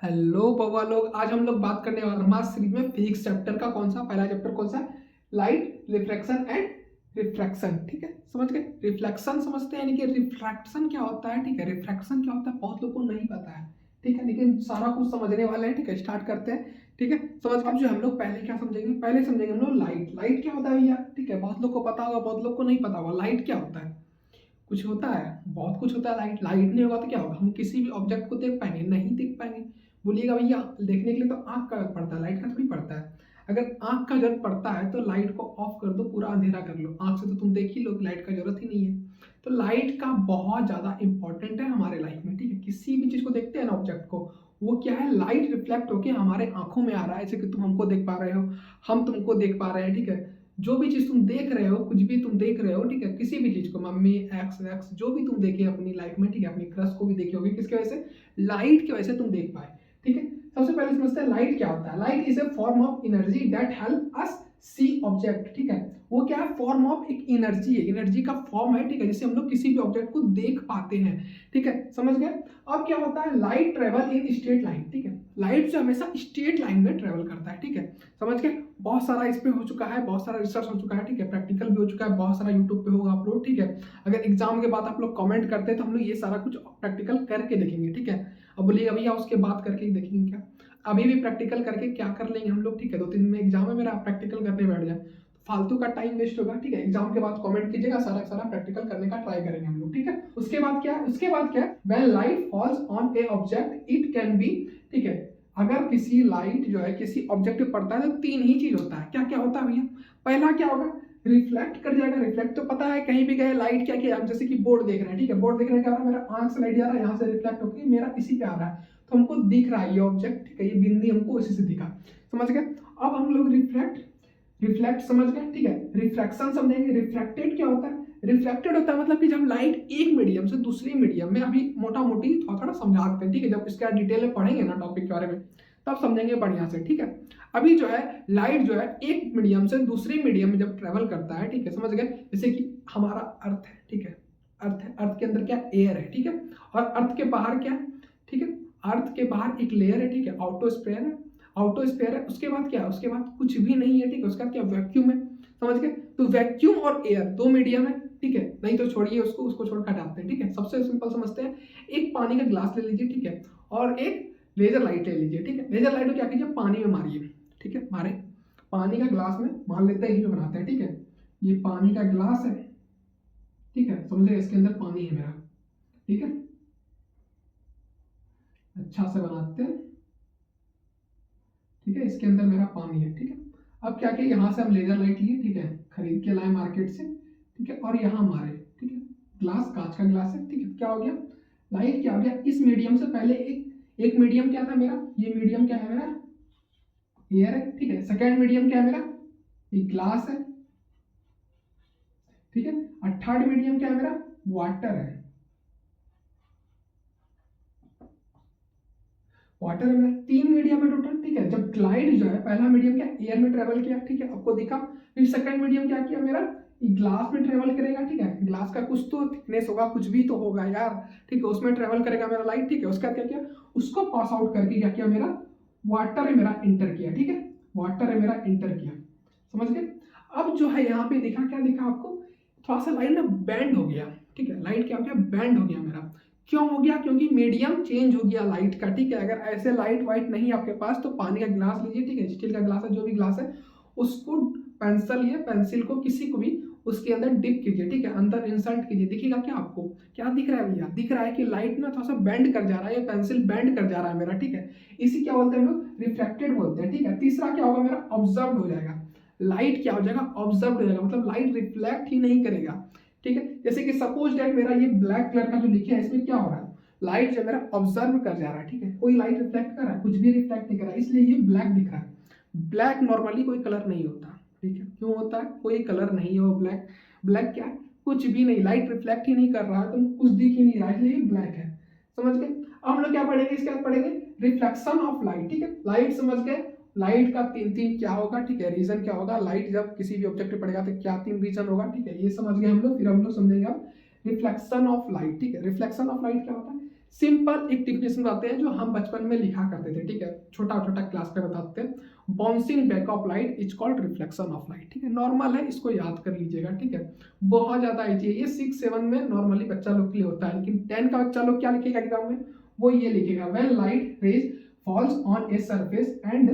Hello बउआ लोग, आज हम लोग बात करने वाले हमारे सीरीज में फिजिक्स चैप्टर का कौन सा पहला चैप्टर कौन सा? Light reflection and refraction. ठीक है, समझ गए। रिफ्लेक्शन समझते हैं, यानी कि रिफ्रैक्शन क्या होता है। ठीक है, रिफ्रैक्शन क्या होता है बहुत लोगों को नहीं पता है। ठीक है, लेकिन सारा कुछ समझने वाले हैं। ठीक है, स्टार्ट करते हैं। ठीक है, समझ गए। अब जो हम लोग पहले क्या समझेंगे, पहले समझेंगे हम लोग लाइट। लाइट क्या होता है भैया? ठीक है, बहुत लोग को पता होगा, बहुत लोग को नहीं पता होगा लाइट क्या होता है। कुछ होता है, बहुत कुछ होता है। लाइट लाइट नहीं होगा तो क्या होगा? हम किसी भी ऑब्जेक्ट को देख पाएंगे? नहीं देख पाएंगे। बोलिएगा भैया देखने के लिए तो आंख का जरूरत पड़ता है, लाइट का थोड़ी पड़ता है। अगर आंख का जरूरत पड़ता है तो लाइट को ऑफ कर दो, पूरा अंधेरा कर लो, आंख से तो तुम देख ही लो, लाइट का जरूरत ही नहीं है। तो लाइट का बहुत ज्यादा इंपॉर्टेंट है हमारे लाइफ में। ठीक है, किसी भी चीज को देखते हैं ना, ऑब्जेक्ट को, वो क्या है, लाइट रिफ्लेक्ट होके हमारे आंखों में आ रहा है। जैसे कि तुम हमको देख पा रहे हो, हम तुमको देख पा रहे हैं। ठीक है, जो भी चीज तुम देख रहे हो, कुछ भी तुम देख रहे हो, ठीक है, किसी भी चीज को, मम्मी, एक्स एक्स, जो भी तुम देखे अपनी लाइफ में, ठीक है, अपनी क्रश को भी देखे होगे, किसके वजह से? लाइट की वजह से तुम देख पाए। ठीक है, सबसे पहले समझते हैं लाइट क्या होता है। Light is a form of energy that help us see object. ठीक है, वो क्या है? फॉर्म ऑफ एक एनर्जी है, एनर्जी का फॉर्म है। ठीक है, जिससे हम लोग किसी भी ऑब्जेक्ट को देख पाते हैं। ठीक है, समझ गए। अब क्या होता है? Light travel in straight line. ठीक है, लाइट जो हमेशा स्ट्रेट लाइन में ट्रेवल करता है। ठीक है, समझ गए। बहुत सारा इस पे हो चुका है, बहुत सारा रिसर्च हो चुका है। ठीक है, प्रैक्टिकल भी हो चुका है, बहुत सारा यूट्यूब पे होगा अपलोड। ठीक है, अगर एग्जाम के बाद आप लोग कमेंट करते हैं तो हम लोग ये सारा कुछ प्रैक्टिकल करके देखेंगे। ठीक है, अब बोलिएगा भैया उसके बाद करके देखेंगे क्या? अभी भी प्रैक्टिकल करके क्या कर लेंगे हम लोग? ठीक है, 2-3 दिन में एग्जाम है मेरा, प्रैक्टिकल करने बैठ जाए फालतू का टाइम वेस्ट होगा। ठीक है, एग्जाम के बाद कमेंट कीजिएगा, सारा सारा प्रैक्टिकल करने का ट्राई करेंगे हम लोग। ठीक है, उसके बाद क्या है? उसके बाद क्या है? When light falls on A object it can be. ठीक है, अगर किसी लाइट जो है किसी ऑब्जेक्ट पे पड़ता है तो तीन ही चीज होता है। क्या क्या होता है भैया? पहला क्या होगा? रिफ्लेक्ट कर जाएगा। रिफ्लेक्ट तो पता है, कहीं भी गए लाइट क्या किया, जैसे कि बोर्ड देख रहे हैं। ठीक है, बोर्ड देख रहे हैं, क्या हो रहा है, मेरा आंख से लाइट जा रहा है, यहाँ से रिफ्लेक्ट होकर मेरा इसी पे आ रहा है, तो हमको दिख रहा है ये ऑब्जेक्ट। ठीक है, ये बिंदी हमको इसी से दिखा। समझ गए। अब हम लोग रिफ्लेक्ट समझ गए। ठीक है, रिफ्रैक्शन समझेंगे। रिफ्रैक्टेड क्या होता है? रिफ्लेक्टेड होता है मतलब कि जब लाइट एक मीडियम से दूसरी मीडियम में, अभी मोटा मोटी थोड़ा थोड़ा समझाते हैं। ठीक है, जब इसका डिटेल में पढ़ेंगे ना टॉपिक के बारे में, तब समझेंगे बढ़िया से। ठीक है, अभी जो है लाइट जो है एक मीडियम से दूसरी मीडियम में जब ट्रेवल करता है, ठीक है, समझ गए। जैसे कि हमारा अर्थ है। ठीक है, अर्थ है, अर्थ के अंदर क्या? एयर है। ठीक है, और अर्थ के बाहर क्या है? ठीक है, अर्थ के बाहर एक लेयर है। ठीक है, ऑटोस्फेयर है। ऑटोस्फेयर है, उसके बाद क्या है? उसके बाद कुछ भी नहीं है। ठीक है, उसका क्या? वैक्यूम है। समझ गए। तो वैक्यूम और एयर दो मीडियम है। ठीक है, नहीं तो छोड़िए उसको, उसको छोड़ हटाते हैं। ठीक है, सबसे सिंपल समझते हैं। एक पानी का ग्लास ले लीजिए। ठीक है, और एक लेजर लाइट ले लीजिए। ठीक है, लेजर लाइट को क्या कीजिए? पानी में मारिए। ठीक है, मारे पानी का ग्लास में मान लेते हैं, ही बनाते हैं। ठीक है, ये पानी का ग्लास है। ठीक है, समझे, इसके अंदर पानी है मेरा। ठीक है, अच्छा से बनाते हैं। ठीक है, इसके अंदर मेरा पानी है। ठीक है, अब क्या किया, यहाँ से हम लेजर लाइट लिए। ठीक है, खरीद के लाए मार्केट से। ठीक है, और यहाँ मारे। ठीक है, ग्लास कांच का ग्लास है। ठीक है, क्या हो गया? लाइट क्या हो गया? इस मीडियम से पहले एक मीडियम क्या था मेरा? ये मीडियम क्या है मेरा? एयर है। ठीक है, सेकेंड मीडियम क्या है मेरा? ये ग्लास है। ठीक है, और थर्ड मीडियम क्या है मेरा? वाटर है। वाटर है मेरा। तीन मीडियम है टोटल। ठीक है, जब लाइट जो है, पहला मीडियम क्या? एयर में ट्रेवल किया। ठीक है, आपको दिखा। फिर सेकंड मीडियम क्या किया मेरा? ग्लास में ट्रेवल करेगा। ठीक है, ग्लास का कुछ तो थिकनेस होगा, कुछ भी तो होगा यार। ठीक है, उसमें ट्रेवल करेगा मेरा लाइट। ठीक है, उसका क्या किया? उसको पास आउट करके क्या किया मेरा? वाटर है मेरा इंटर किया। ठीक है, वाटर है मेरा इंटर किया। समझ गए। अब जो है यहाँ पे दिखा, क्या दिखा आपको? थोड़ा सा लाइट ना बैंड हो गया। ठीक है, लाइट क्या हो गया? बैंड हो गया मेरा। क्यों हो गया? क्योंकि मीडियम चेंज हो गया लाइट का। ठीक है, अगर ऐसे लाइट वाइट नहीं आपके पास तो पानी का ग्लास लीजिए। ठीक है, स्टील का ग्लास है, जो भी ग्लास है, उसको पेंसिल या पेंसिल को किसी को भी उसके अंदर डिप कीजिए। ठीक है, अंदर इंसर्ट कीजिए। दिखेगा क्या आपको? क्या दिख रहा है भैया? दिख रहा है कि लाइट ना थोड़ा सा बेंड कर जा रहा है, या पेंसिल बेंड कर जा रहा है मेरा। ठीक है, इसी क्या बोलते हैं हम लोग? रिफ्रैक्टेड बोलते हैं। ठीक है, तीसरा क्या होगा मेरा? ऑब्जर्व हो जाएगा। लाइट क्या हो जाएगा? ऑब्जर्व हो जाएगा, मतलब लाइट रिफ्लेक्ट ही नहीं करेगा। ठीक है, जैसे कि सपोज दैट मेरा ये ब्लैक कलर का जो लिखा है, इसमें क्या हो रहा है? लाइट जो मेरा ऑब्जर्व कर जा रहा है। ठीक है, कोई लाइट रिफ्लेक्ट कर रहा है? कुछ भी रिफ्लेक्ट नहीं कर रहा है, इसलिए ये ब्लैक दिख रहा है। ब्लैक नॉर्मली कोई कलर नहीं होता। ठीक है, क्यों होता है? कोई कलर नहीं है वो ब्लैक। ब्लैक क्या है? कुछ भी नहीं, लाइट रिफ्लेक्ट ही नहीं कर रहा है, तो कुछ दिख ही नहीं रहा है, इसलिए ब्लैक है। समझ गए। अब हम लोग क्या पढ़ेंगे? इसके बाद पढ़ेंगे रिफ्लेक्शन ऑफ लाइट। ठीक है, लाइट समझ गए। लाइट का तीन तीन क्या होगा? ठीक है, रीजन क्या होगा? लाइट जब किसी भी ऑब्जेक्ट पे पड़ेगा तो क्या तीन रीजन होगा? ठीक है, ये समझ गए हम लोग। फिर हम लोग समझेंगे अब रिफ्लेक्शन ऑफ लाइट। ठीक है, रिफ्लेक्शन ऑफ लाइट क्या होता है? सिंपल एक डिफिनेशन बताते हैं जो हम बचपन में लिखा करते थे, ठीक है, छोटा छोटा क्लास पे बताते हैं। Bouncing back of light is called reflection of light, ठीक है, नॉर्मल है, इसको याद कर लीजिएगा, ठीक है, बहुत ज्यादा इजी है ये। 6-7 में नॉर्मली बच्चा लोग के लिए होता है, लेकिन 10 का बच्चा लोग क्या लिखेगा एग्जाम में, वो ये लिखेगा, when light rays falls on a surface and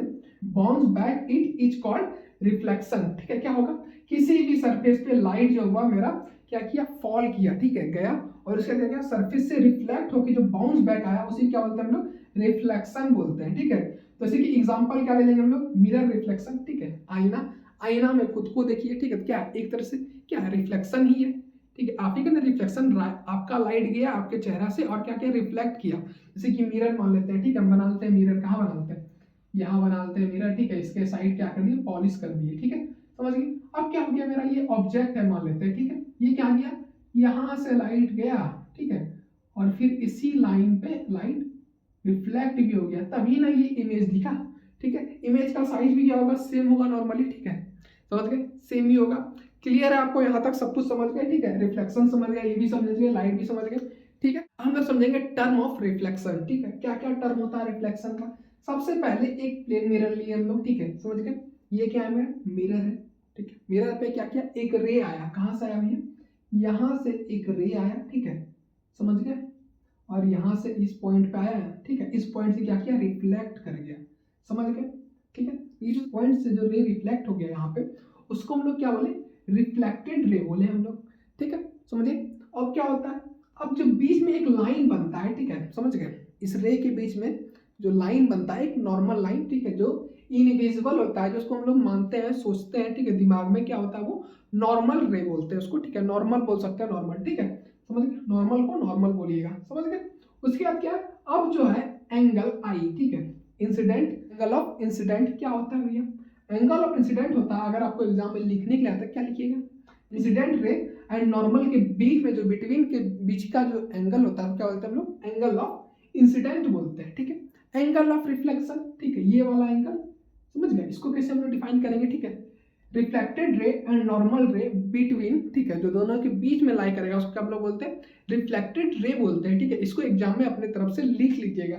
bounce back it is called reflection, ठीक है। क्या होगा, किसी भी सरफेस पे लाइट जो हुआ मेरा क्या किया, फॉल किया, ठीक है, गया, और उसका क्या किया, सरफेस से रिफ्लेक्ट होकर जो बाउंस बैक आया उसी क्या बोलते हैं हम लोग, रिफ्लेक्शन बोलते हैं, ठीक है। तो जैसे कि एग्जांपल क्या ले लेंगे हम लोग, मिरर रिफ्लेक्शन, ठीक है, आईना, आईना में खुद को देखिए, ठीक है, क्या एक तरह से क्या रिफ्लेक्शन ही है, ठीक है, आप ही के अंदर रिफ्लेक्शन, आपका लाइट गया आपके चेहरा से और क्या किया, रिफ्लेक्ट किया। जैसे कि मिरर मान लेते हैं, ठीक है, हम बना लेते हैं मिरर, कहाँ बनाते हैं, यहाँ बना लेते हैं मिरर, ठीक है, इसके साइड क्या कर दिए, पॉलिश कर दिए, ठीक है, समझ गए। अब क्या हो गया, मेरा ये ऑब्जेक्ट है मान लेते हैं, ठीक है, ये क्या गया, यहाँ से लाइट गया, ठीक है, और फिर इसी लाइन पे लाइट रिफ्लेक्ट भी हो गया, तभी ना ये इमेज दिखा, ठीक है। इमेज का साइज भी क्या होगा, सेम होगा नॉर्मली, ठीक है, समझ गए, सेम ही होगा। क्लियर है आपको यहाँ तक सब कुछ समझ गए, ठीक है, रिफ्लेक्शन समझ गए, ये भी समझ गए, लाइट भी समझ गए, ठीक है। हम लोग समझेंगे टर्म ऑफ रिफ्लेक्शन, ठीक है, क्या क्या टर्म होता है रिफ्लेक्शन का। सबसे पहले एक प्लेन मिरर लिए हम लोग, ठीक है, समझ गए, ये क्या है, मेरा मिरर है, ठीक है, मिरर पे क्या किया, एक रे आया, कहाँ से आया भैया, यहाँ से एक रे आया, ठीक है, समझ गए, और यहाँ से इस पॉइंट पे आया, ठीक है, इस पॉइंट से क्या किया, रिफ्लेक्ट कर गया, समझ गए, ठीक है। ये जो पॉइंट से जो रे रिफ्लेक्ट हो गया यहाँ पे, उसको हम लोग क्या बोले, रिफ्लेक्टेड रे बोले हम लोग, ठीक है, समझिए। अब क्या होता है, अब जो बीच में एक लाइन बनता है, ठीक है, समझ गए, इस रे के बीच में जो लाइन बनता है, एक नॉर्मल लाइन, ठीक है, जो इनविजिबल होता है, जिसको हम लोग मानते हैं, सोचते हैं, ठीक है, दिमाग में क्या होता है, वो नॉर्मल रे बोलते हैं उसको, ठीक है, नॉर्मल बोल सकते हैं, नॉर्मल, ठीक है, समझ गए, नॉर्मल को नॉर्मल बोलिएगा, समझ गए। उसके बाद क्या, अब जो है एंगल आई, ठीक है, इंसिडेंट, एंगल ऑफ इंसिडेंट क्या होता है भैया, एंगल ऑफ इंसिडेंट होता है, अगर आपको एग्जाम में लिखने के लिए आता है क्या लिखिएगा, इंसिडेंट रे एंड नॉर्मल के बीच में जो बिटवीन के बीच का जो एंगल होता है क्या बोलते हैं हम लोग, एंगल ऑफ इंसिडेंट बोलते हैं, ठीक है। एंगल ऑफ रिफ्लेक्शन, ठीक है, ये वाला एंगल, समझ गए, इसको कैसे हम लोग डिफाइन करेंगे, ठीक है, रिफ्लेक्टेड रे एंड नॉर्मल रे बिटवीन, ठीक है, जो दोनों के बीच में लाई करेगा उसको हम लोग बोलते हैं रिफ्लेक्टेड रे बोलते हैं, ठीक है, इसको एग्जाम में अपने तरफ से लिख लीजिएगा,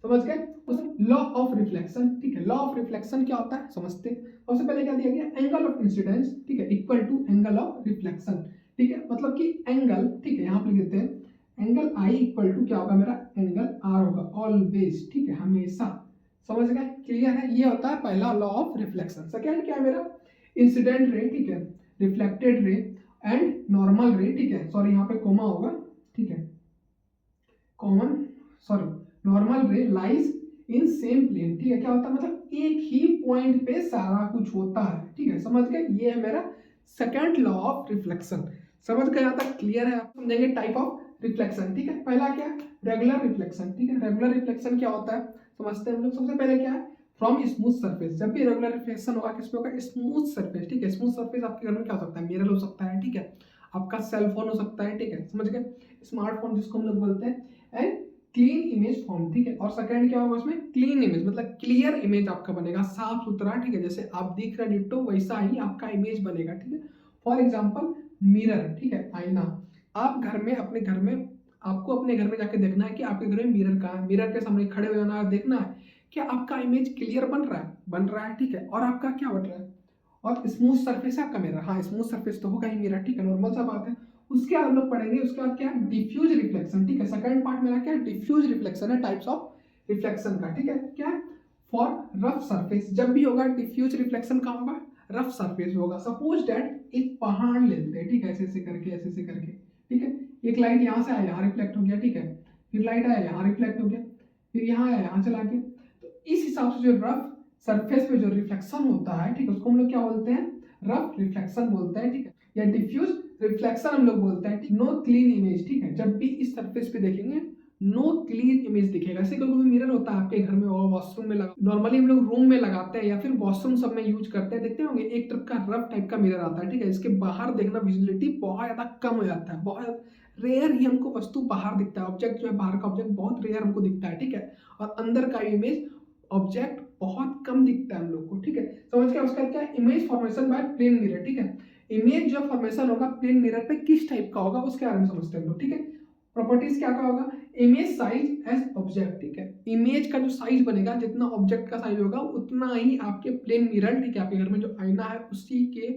समझ गए। लॉ ऑफ रिफ्लेक्शन, ठीक है, लॉ ऑफ रिफ्लेक्शन क्या होता है समझते हैं। सबसे पहले क्या दिया गया, एंगल ऑफ इंसिडेंस, ठीक है, equal to angle of reflection, ठीक है, मतलब कि एंगल, ठीक है, यहाँ पे लिख देते हैं एंगल आई इक्वल टू क्या होगा, मेरा एंगल आर होगा, ऑलवेज, ठीक है, हमेशा, समझ गए, क्लियर है। ये होता है पहला लॉ ऑफ रिफ्लेक्शन। सेकेंड क्या है मेरा, इंसिडेंट रे, ठीक है, रिफ्लेक्टेड रे एंड नॉर्मल रे, ठीक है, सॉरी यहाँ पे कोमा होगा, ठीक है, कॉमन, सॉरी, नॉर्मल रे लाइज इन सेम प्लेन, ठीक है, क्या होता है, मतलब एक ही पॉइंट पे सारा कुछ होता है, ठीक है, समझ गए, ये है मेरा सेकंड लॉ ऑफ रिफ्लेक्शन, समझ गए, यहाँ तक क्लियर है। आप समझेंगे टाइप ऑफ रिफ्लेक्शन, ठीक है, पहला क्या, रेगुलर रिफ्लेक्शन, ठीक है, रेगुलर रिफ्लेक्शन क्या होता है समझते हैं हम लोग। सबसे पहले क्या है, फ्रॉम स्मूथ सरफेस, जब भी रेगुलर रिफ्लेक्शन होगा किस पे होगा, स्मूथ सरफेस, ठीक है, स्मूथ सरफेस आपके घर में क्या हो सकता है, मिरर हो सकता है, ठीक है, आपका सेल फोन हो सकता है, ठीक है, समझ गए, स्मार्टफोन जिसको हम लोग बोलते हैं, एंड क्लीन इमेज फॉर्म, ठीक है, और सेकंड क्या होगा उसमें, क्लीन इमेज, मतलब क्लियर इमेज आपका बनेगा, साफ सुथरा, ठीक है, जैसे आप दिख रहे डिट्टो वैसा ही आपका इमेज बनेगा, ठीक है। फॉर एग्जाम्पल मिरर, ठीक है, आईना, आप घर में अपने घर में आपको अपने घर में जाके देखना है कि आपके घर में मिरर कहाँ है, मिरर के सामने खड़े हो जाना है, देखना है क्या आपका इमेज क्लियर बन रहा है, ठीक है, और आपका क्या बन रहा है, और स्मूथ सरफेस है आपका मिरर, हाँ स्मूथ सरफेस तो होगा ही मिरर, ठीक है, नॉर्मल सा बात है। उसके बाद हम लोग पढ़ेंगे उसके बाद क्या, डिफ्यूज रिफ्लेक्शन, ठीक है, सेकंड पार्ट मेरा क्या, डिफ्यूज रिफ्लेक्शन है, टाइप्स ऑफ रिफ्लेक्शन का, ठीक है, क्या है, फॉर रफ सरफेस, जब भी होगा डिफ्यूज रिफ्लेक्शन का होगा, रफ सरफेस होगा। सपोज दैट एक पहाड़ लेते हैं, ठीक है, ऐसे ऐसे करके, ठीक है, एक लाइट यहाँ से आया, यहाँ रिफ्लेक्ट हो गया, ठीक है, फिर लाइट आया, यहाँ रिफ्लेक्ट हो गया, फिर यहाँ आया, यहाँ चला गया, तो इस हिसाब से जो रफ सरफेस पे जो रिफ्लेक्शन होता है, ठीक है, उसको हम लोग क्या बोलते हैं, रफ रिफ्लेक्शन बोलते हैं, ठीक है, या डिफ्यूज रिफ्लेक्शन हम लोग बोलते हैं। नो क्लीन इमेज, ठीक है, जब भी इस सरफेस पे देखेंगे नो क्लीन इमेज दिखेगा। ऐसे कोई मिरर होता है आपके घर में और वॉशरूम में लगा, नॉर्मली हम लोग रूम में लगाते हैं या फिर वॉशरूम सब में यूज करते हैं, देखते होंगे एक तरफ का रफ टाइप का मिरर आता है, ठीक है, इसके बाहर देखना विजिबिलिटी बहुत ज्यादा कम हो जाता है, बहुत रेयर ही हमको वस्तु बाहर दिखता है, ऑब्जेक्ट जो है बाहर का ऑब्जेक्ट बहुत रेयर हमको दिखता है, ठीक है, और अंदर का इमेज ऑब्जेक्ट बहुत कम दिखता है हम लोग को, ठीक है, समझ गया। उसका क्या, image formation by plane mirror, ठीक है, इमेज जो फॉर्मेशन होगा प्लेन मिरर पे किस टाइप का होगा उसके बारे में समझते हैं हम लोग, ठीक है। प्रॉपर्टीज क्या होगा, इमेज साइज एज ऑब्जेक्ट, ठीक है, इमेज का जो साइज बनेगा, जितना ऑब्जेक्ट का साइज होगा उतना ही आपके प्लेन मिरर, ठीक है, आपके घर में जो आईना है उसी के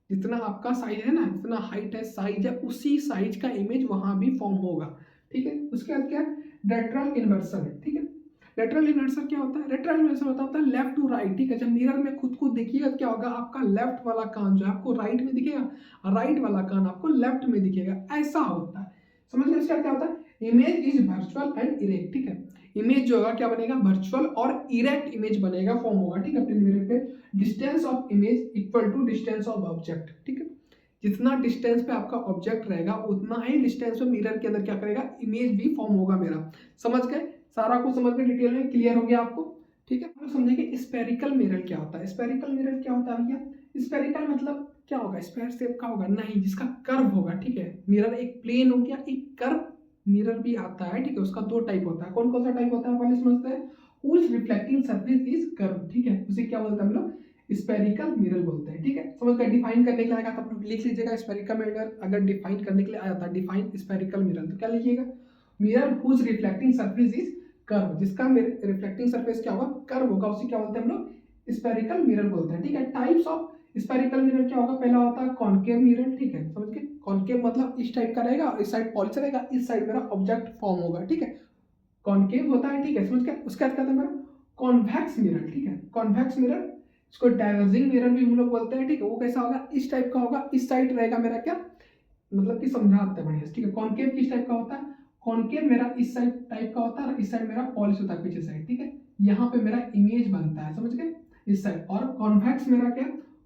जितना आपका साइज है ना, जितना हाइट है, साइज है, उसी साइज का इमेज वहां भी फॉर्म होगा, ठीक है। उसके बाद क्या है, लेटरल इन्वर्सन, ठीक है। लेटरल इन्वर्सन क्या होता है, लेटरल इन्वर्सन होता है लेफ्ट टू राइट, ठीक है। जब मिरर में खुद को देखिएगा क्या होगा, आपका लेफ्ट वाला कान जो है आपको राइट में दिखेगा, राइट वाला कान आपको लेफ्ट में दिखेगा, ऐसा होता है, समझ गए। इसका क्या होता है, image is virtual and erect, ठीक है। इमेज जो होगा क्या बनेगा, वर्चुअल और इरेक्ट इमेज बनेगा, फॉर्म होगा, ठीक है, प्लेन मिरर पे। Distance of image equal to distance of object, ठीक है। जितना डिस्टेंस पे आपका ऑब्जेक्ट रहेगा उतना ही डिस्टेंस पे मिरर के अंदर क्या करेगा, इमेज भी फॉर्म होगा मेरा, समझ गए। सारा कुछ समझ में डिटेल में क्लियर हो गया आपको, ठीक है। हम समझेंगे स्पेरिकल मिरर क्या होता है। स्पेरिकल मिरर क्या होता है भैया, स्पेरिकल मतलब क्या होगा, स्क्वायर शेप का होगा नहीं, जिसका कर्व होगा, ठीक है। मिरर एक प्लेन हो गया, एक कर्व मिरर भी आता है, ठीक है। उसका दो टाइप होता है, कौन कौन सा टाइप होता है पहले समझते हैं। whose reflecting surface is curved, ठीक है, उसे क्या बोलते हैं हम लोग, स्पेरिकल मिरर बोलते हैं, ठीक है। समझ कर डिफाइन करने के लिए आएगा तो आप लिख लीजिएगा स्पेरिकल मिरर, अगर डिफाइन करने के लिए आ जाता है डिफाइन स्पेरिकल मिरर तो क्या लिखिएगा, mirror whose reflecting surface is curve, जिसका रिफ्लेक्टिंग सरफेस क्या होगा, कर्व होगा, उसे क्या बोलते हैं हम लोग, स्पेरिकल मिरर बोलते हैं, ठीक है। टाइप्स ऑफ स्पेरिकल मिरर क्या होगा, पहला होता है कॉनकेव मिरर, ठीक है, समझ गए। कॉनकेव मतलब इस टाइप का रहेगा, इस साइड पॉलिश रहेगा, इस साइड मेरा ऑब्जेक्ट फॉर्म होगा, ठीक है, कॉनकेव होता है, ठीक है, समझ गए। उसके बाद क्या था मेरा कॉन्वेक्स मिरर, ठीक है, कॉन्वेक्स मिरर, इसको डाइवर्जिंग मिरर भी हम लोग बोलते हैं, ठीक है। वो कैसा होगा, इस टाइप का होगा, इस साइड रहेगा मेरा क्या, मतलब कि समझाते हैं बढ़िया, ठीक है। कॉनकेव किस टाइप का होता है, कॉनकेव मेरा इस साइड टाइप का होता है और इस साइड मेरा पॉलिश होता है पीछे साइड, ठीक है। यहाँ पे मेरा इमेज बनता है, समझ गए, इस साइड। और कॉन्वेक्स मेरा क्या,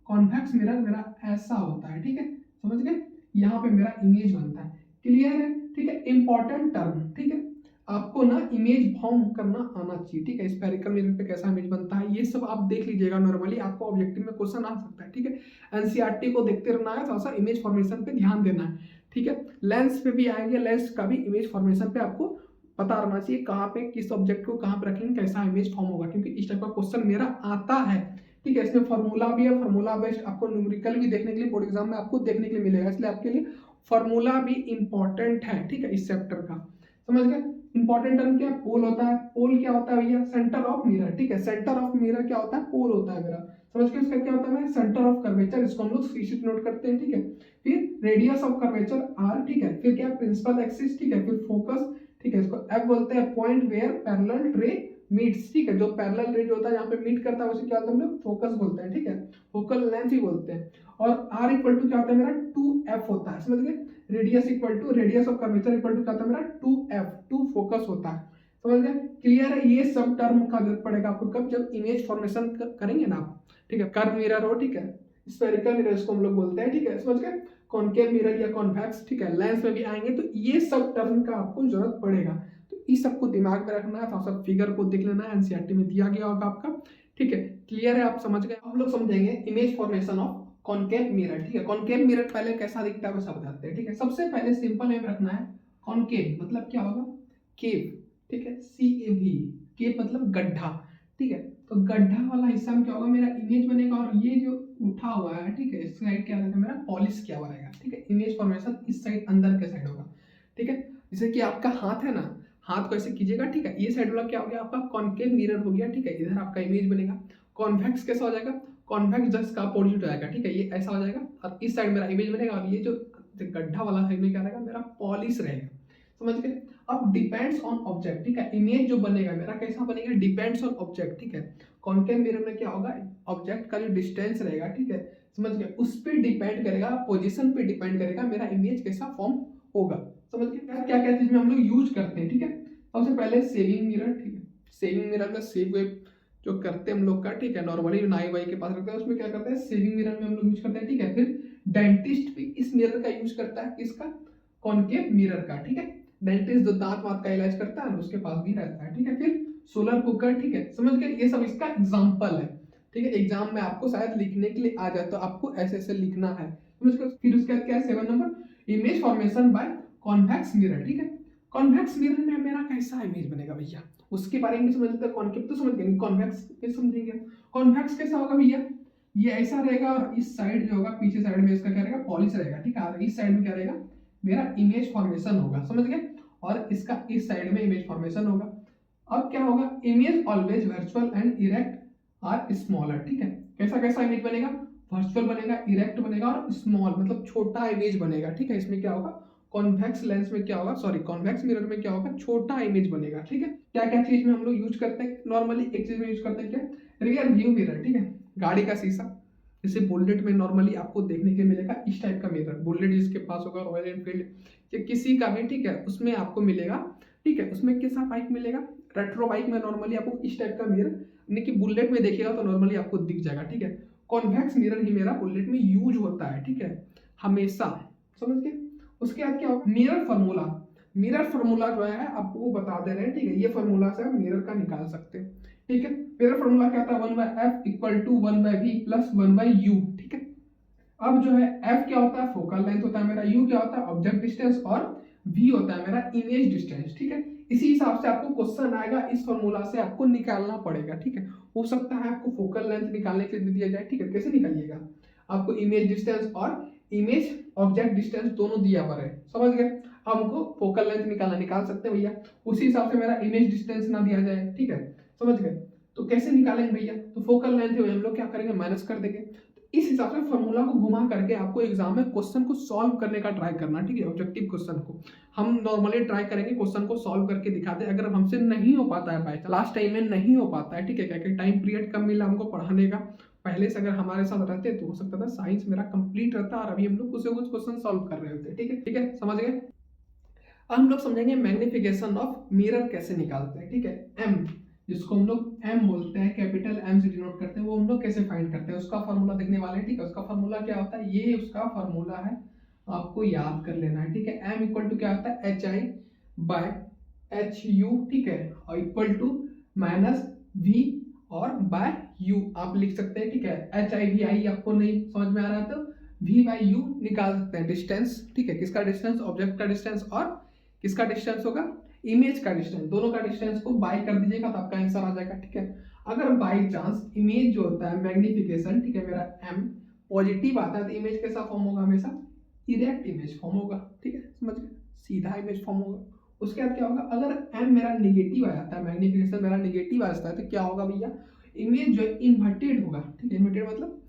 कॉन्वेक्स मिरर मेरा ऐसा होता है, ठीक है, समझ गए, यहाँ पे मेरा इमेज बनता है, क्लियर है, ठीक है। इंपॉर्टेंट टर्म, ठीक है, आपको ना इमेज फॉर्म करना आना चाहिए, ठीक है। स्पेरिकल मिरर पे कैसा इमेज बनता है ये सब आप देख लीजिएगा, नॉर्मली आपको ऑब्जेक्टिव में क्वेश्चन आ सकता है, ठीक है। एनसीईआरटी को देखते रहना है, थोड़ा सा इमेज फॉर्मेशन पे ध्यान देना है, ठीक है। लेंस पे भी आएंगे, लेंस का भी इमेज फॉर्मेशन पे आपको पता रहना चाहिए, कहाँ पे किस ऑब्जेक्ट को कहाँ पे रखेंगे, कैसा इमेज फॉर्म होगा, क्योंकि इस टाइप का क्वेश्चन मेरा आता है, ठीक है। इसमें फॉर्मूला भी है, फॉर्मूला बेस्ड आपको न्यूमेरिकल भी देखने के लिए बोर्ड एग्जाम में आपको देखने के लिए मिलेगा, इसलिए आपके लिए फॉर्मूला भी इंपॉर्टेंट है, ठीक है, इस चैप्टर का, समझ गए। इंपॉर्टेंट टर्म क्या, पोल होता है, पोल क्या होता है भैया, सेंटर ऑफ मिरर, ठीक है, सेंटर ऑफ मिरर क्या होता है, पोल होता है मेरा, समझ के। उसका क्या होता है, सेंटर ऑफ कर्वेचर, इसको हम लोग सी शीट नोट करते हैं, ठीक है। फिर रेडियस ऑफ कर्वेचर आर, ठीक है, फिर क्या प्रिंसिपल एक्सिस, ठीक है, फिर फोकस, ठीक है, इसको एफ बोलते हैं, पॉइंट वेयर पैरेलल रे मीट्स, ठीक है, जो पैरेलल रे जो होता है यहाँ पे मीट करता है उसे क्या बोलते हैं हम लोग, फोकस बोलते हैं, ठीक है, फोकल लेंथ ही बोलते हैं। और आर इक्वल टू क्या होता है मेरा 2f होता है, समझ गए। Radius equal to radius of curvature equal to क्या होता है मेरा 2f, 2 फोकस होता है, समझ गए, क्लियर है। ये सब टर्म का जरूरत पड़ेगा आपको कब, जब इमेज फॉर्मेशन करेंगे ना आप, ठीक है। कर्व मिरर हो, ठीक है, स्फेरिकल मिरर इसको हम लोग बोलते हैं, ठीक है, समझ गए। कॉनकेव मिरर या कॉन्वेक्स, ठीक है, लेंस में भी आएंगे तो ये सब टर्म का आपको जरूरत पड़ेगा, तो इस सबको दिमाग में रखना है, थोड़ा सा फिगर को देख लेना है, एनसीईआरटी में दिया गया होगा आपका, ठीक है, क्लियर है, आप समझ गए। हम लोग समझेंगे image formation of concave mirror, ठीक है। कॉनकेव मिरर पहले कैसा दिखता है वो सब बताते हैं, ठीक है। सबसे पहले सिंपल नेम रखना है, कॉनकेव मतलब क्या होगा, केव, ठीक है, CAV, केव मतलब गड्ढा, ठीक है। तो गड्ढा वाला हिस्सा में क्या होगा, मेरा इमेज बनेगा, और ये जो उठा हुआ है, ठीक है, इस साइड क्या रहेगा, मेरा पॉलिश किया हुआ रहेगा, ठीक है। इमेज फॉर्मेशन इस साइड अंदर के साइड होगा, ठीक है। जैसे कि आपका हाथ है ना, हाथ को ऐसे कीजिएगा, ठीक है, ये साइड वाला क्या हो गया आपका कॉनकेव मिरर हो गया, ठीक है, इधर आपका इमेज बनेगा। कॉन्वेक्स कैसा हो जाएगा, कॉन्वेक्स जस्ट का अपोजिट हो जाएगा, ठीक है, ये ऐसा हो जाएगा, और इस साइड मेरा इमेज बनेगा, और ये जो गड्ढा वाला साइड में क्या रहेगा, मेरा पॉलिश रहेगा, समझ गए। अब डिपेंड्स ऑन ऑब्जेक्ट, ठीक है, इमेज जो बनेगा मेरा कैसा बनेगा, डिपेंड्स ऑन ऑब्जेक्ट, ठीक है। कॉनकेव मिरर में क्या होगा, ऑब्जेक्ट का जो डिस्टेंस रहेगा, ठीक है, समझ गए, उस पर डिपेंड करेगा, पोजीशन पे डिपेंड करेगा मेरा इमेज कैसा फॉर्म होगा, समझ गए। क्या क्या चीज में हम लोग यूज करते हैं, ठीक है। सबसे पहले सेविंग मिरर, ठीक है, सेविंग मिरर में सेव वेब जो करते हैं हम लोग का, ठीक है, नॉर्मली नाई वाई के पास रखते हैं, उसमें क्या करते हैं, सेविंग मिरर में हम लोग यूज करते हैं, ठीक है। फिर डेंटिस्ट भी इस मिरर का यूज करता है, इसका कॉनकेव मिरर का, ठीक है, डेंटिस्ट जो दांत वात का इलाज करता है उसके पास भी रहता है, ठीक है। फिर सोलर कुकर, ठीक है, समझ गए, ये सब इसका एग्जाम्पल है, ठीक है। एग्जाम में आपको शायद लिखने के लिए आ जाए तो आपको ऐसे ऐसे लिखना है। फिर उसके बाद क्या है 7 number, image formation by convex mirror, ठीक है। कॉन्वेक्स मिरर में मेरा कैसा इमेज बनेगा भैया, उसके बारे में समझ लेते हैं। कॉनकेव तो समझ गए, कॉन्वेक्स पे समझेंगे। कॉन्वेक्स कैसा होगा भैया, ये ऐसा रहेगा, और इस साइड जो होगा पीछे साइड में इसका क्या रहेगा, पॉलिश रहेगा, ठीक है, और इस साइड में क्या रहेगा, मेरा इमेज फॉर्मेशन होगा, समझ गए। और इसका इस साइड में इमेज फॉर्मेशन होगा। अब क्या होगा, image always virtual and erect are smaller, ठीक है। कैसा कैसा इमेज बनेगा, वर्चुअल बनेगा, इरेक्ट बनेगा और स्मॉल मतलब छोटा इमेज बनेगा, ठीक है। इसमें क्या होगा, कॉन्वेक्स लेंस में क्या होगा, सॉरी कॉन्वेक्स मिरर में क्या होगा, छोटा इमेज बनेगा, ठीक है। क्या क्या चीज में हम लोग यूज करते हैं नॉर्मली, एक चीज में यूज करते हैं क्या, रियर व्यू मिरर, ठीक है। गाड़ी का शीशा, जैसे बुलेट में नॉर्मली आपको देखने के मिलेगा इस टाइप का मिरर, बुलेट जिसके पास होगा, रॉयल एनफील्ड या किसी का भी, ठीक है, उसमें आपको मिलेगा, ठीक है। उसमें कैसा बाइक मिलेगा, रेट्रो बाइक में नॉर्मली आपको इस टाइप का मिरर, यानी कि बुलेट में देखिएगा तो नॉर्मली आपको दिख जाएगा, ठीक है। कॉन्वेक्स मिरर ही मेरा बुलेट में यूज होता है, ठीक है, हमेशा, समझ गए। उसके बाद क्या होगा, मिरर फार्मूला, मिरर फार्मूला जो है आपको बता दे रहे हैं, ठीक है। ये फार्मूला से आप मिरर का निकाल सकते हैं, ठीक है। मिरर फार्मूला क्या होता है, 1/f equal to 1/v plus 1/u, ठीक है। अब जो है f क्या होता है, फोकल लेंथ होता है मेरा, u क्या होता है, ऑब्जेक्ट डिस्टेंस और v होता है मेरा इमेज डिस्टेंस, ठीक है। इसी हिसाब से आपको क्वेश्चन आएगा, इस फार्मूला से आपको निकालना पड़ेगा, ठीक है। हो सकता है आपको फोकल लेंथ निकालने के लिए दिया जाए, ठीक है। कैसे निकालिएगा, आपको इमेज डिस्टेंस और इमेज ऑब्जेक्ट डिस्टेंस दोनों दिया हुआ है, समझ गए। हमको फोकल लेंथ निकाल सकते हैं भैया, उसी हिसाब से मेरा इमेज डिस्टेंस ना दिया जाए, ठीक है, समझ गए। तो कैसे निकालेंगे भैया, तो फोकल लेंथ हम लोग क्या करेंगे, माइनस कर देंगे। इस हिसाब से फॉर्मूला को घुमा करके आपको एग्जाम में क्वेश्चन को सॉल्व करने का ट्राई करना, ठीक है। ऑब्जेक्टिव क्वेश्चन को हम नॉर्मली ट्राई करेंगे क्वेश्चन को सॉल्व करके दिखाते हैं। अगर हमसे नहीं हो पाता है, बाय लास्ट टाइम में नहीं हो पाता है, ठीक है, क्या टाइम पीरियड कम मिला हमको पढ़ाने का, पहले से अगर हमारे साथ रहते तो हो सकता था साइंस मेरा कंप्लीट रहता और अभी हम लोग कुछ क्वेश्चन सॉल्व कर रहे होते, ठीक है, ठीक है, समझ गए। अब हम लोग समझेंगे मैग्निफिकेशन ऑफ मिरर कैसे निकालते हैं, ठीक है। एम, जिसको हम लोग एम बोलते हैं, कैपिटल एम से डिनोट करते हैं, वो हम लोग कैसे फाइंड करते हैं, उसका फार्मूला देखने वाले हैं, ठीक है। उसका फार्मूला क्या होता है, ये उसका फार्मूला है, आपको याद कर लेना है, ठीक है। एम इक्वल टू क्या होता है, H I by H U, ठीक है, और इक्वल टू माइनस वी और बाय यू आप लिख सकते हैं, ठीक है। एच आई वी आई आपको नहीं समझ में आ रहा है तो वी बाय यू निकाल सकते हैं, डिस्टेंस, ठीक है। किसका डिस्टेंस, ऑब्जेक्ट का डिस्टेंस और किसका डिस्टेंस होगा, इमेज का डिस्टेंस, दोनों का डिस्टेंस को बाय कर दीजिएगा तो आपका आंसर आ जाएगा, ठीक है। अगर बाय चांस इमेज जो होता है मैग्निफिकेशन, ठीक है, मेरा एम पॉजिटिव आता है तो इमेज कैसा फॉर्म होगा, हमेशा इरेक्ट इमेज फॉर्म होगा, ठीक है, समझ गए, सीधा इमेज फॉर्म होगा। उसके बाद क्या होगा, अगर एम मेरा निगेटिव आ जाता है, मैग्निफिकेशन मेरा निगेटिव आ जाता है तो क्या होगा भैया, इमेज जो है इन्वर्टेड होगा, ठीक है। इन्वर्टेड मतलब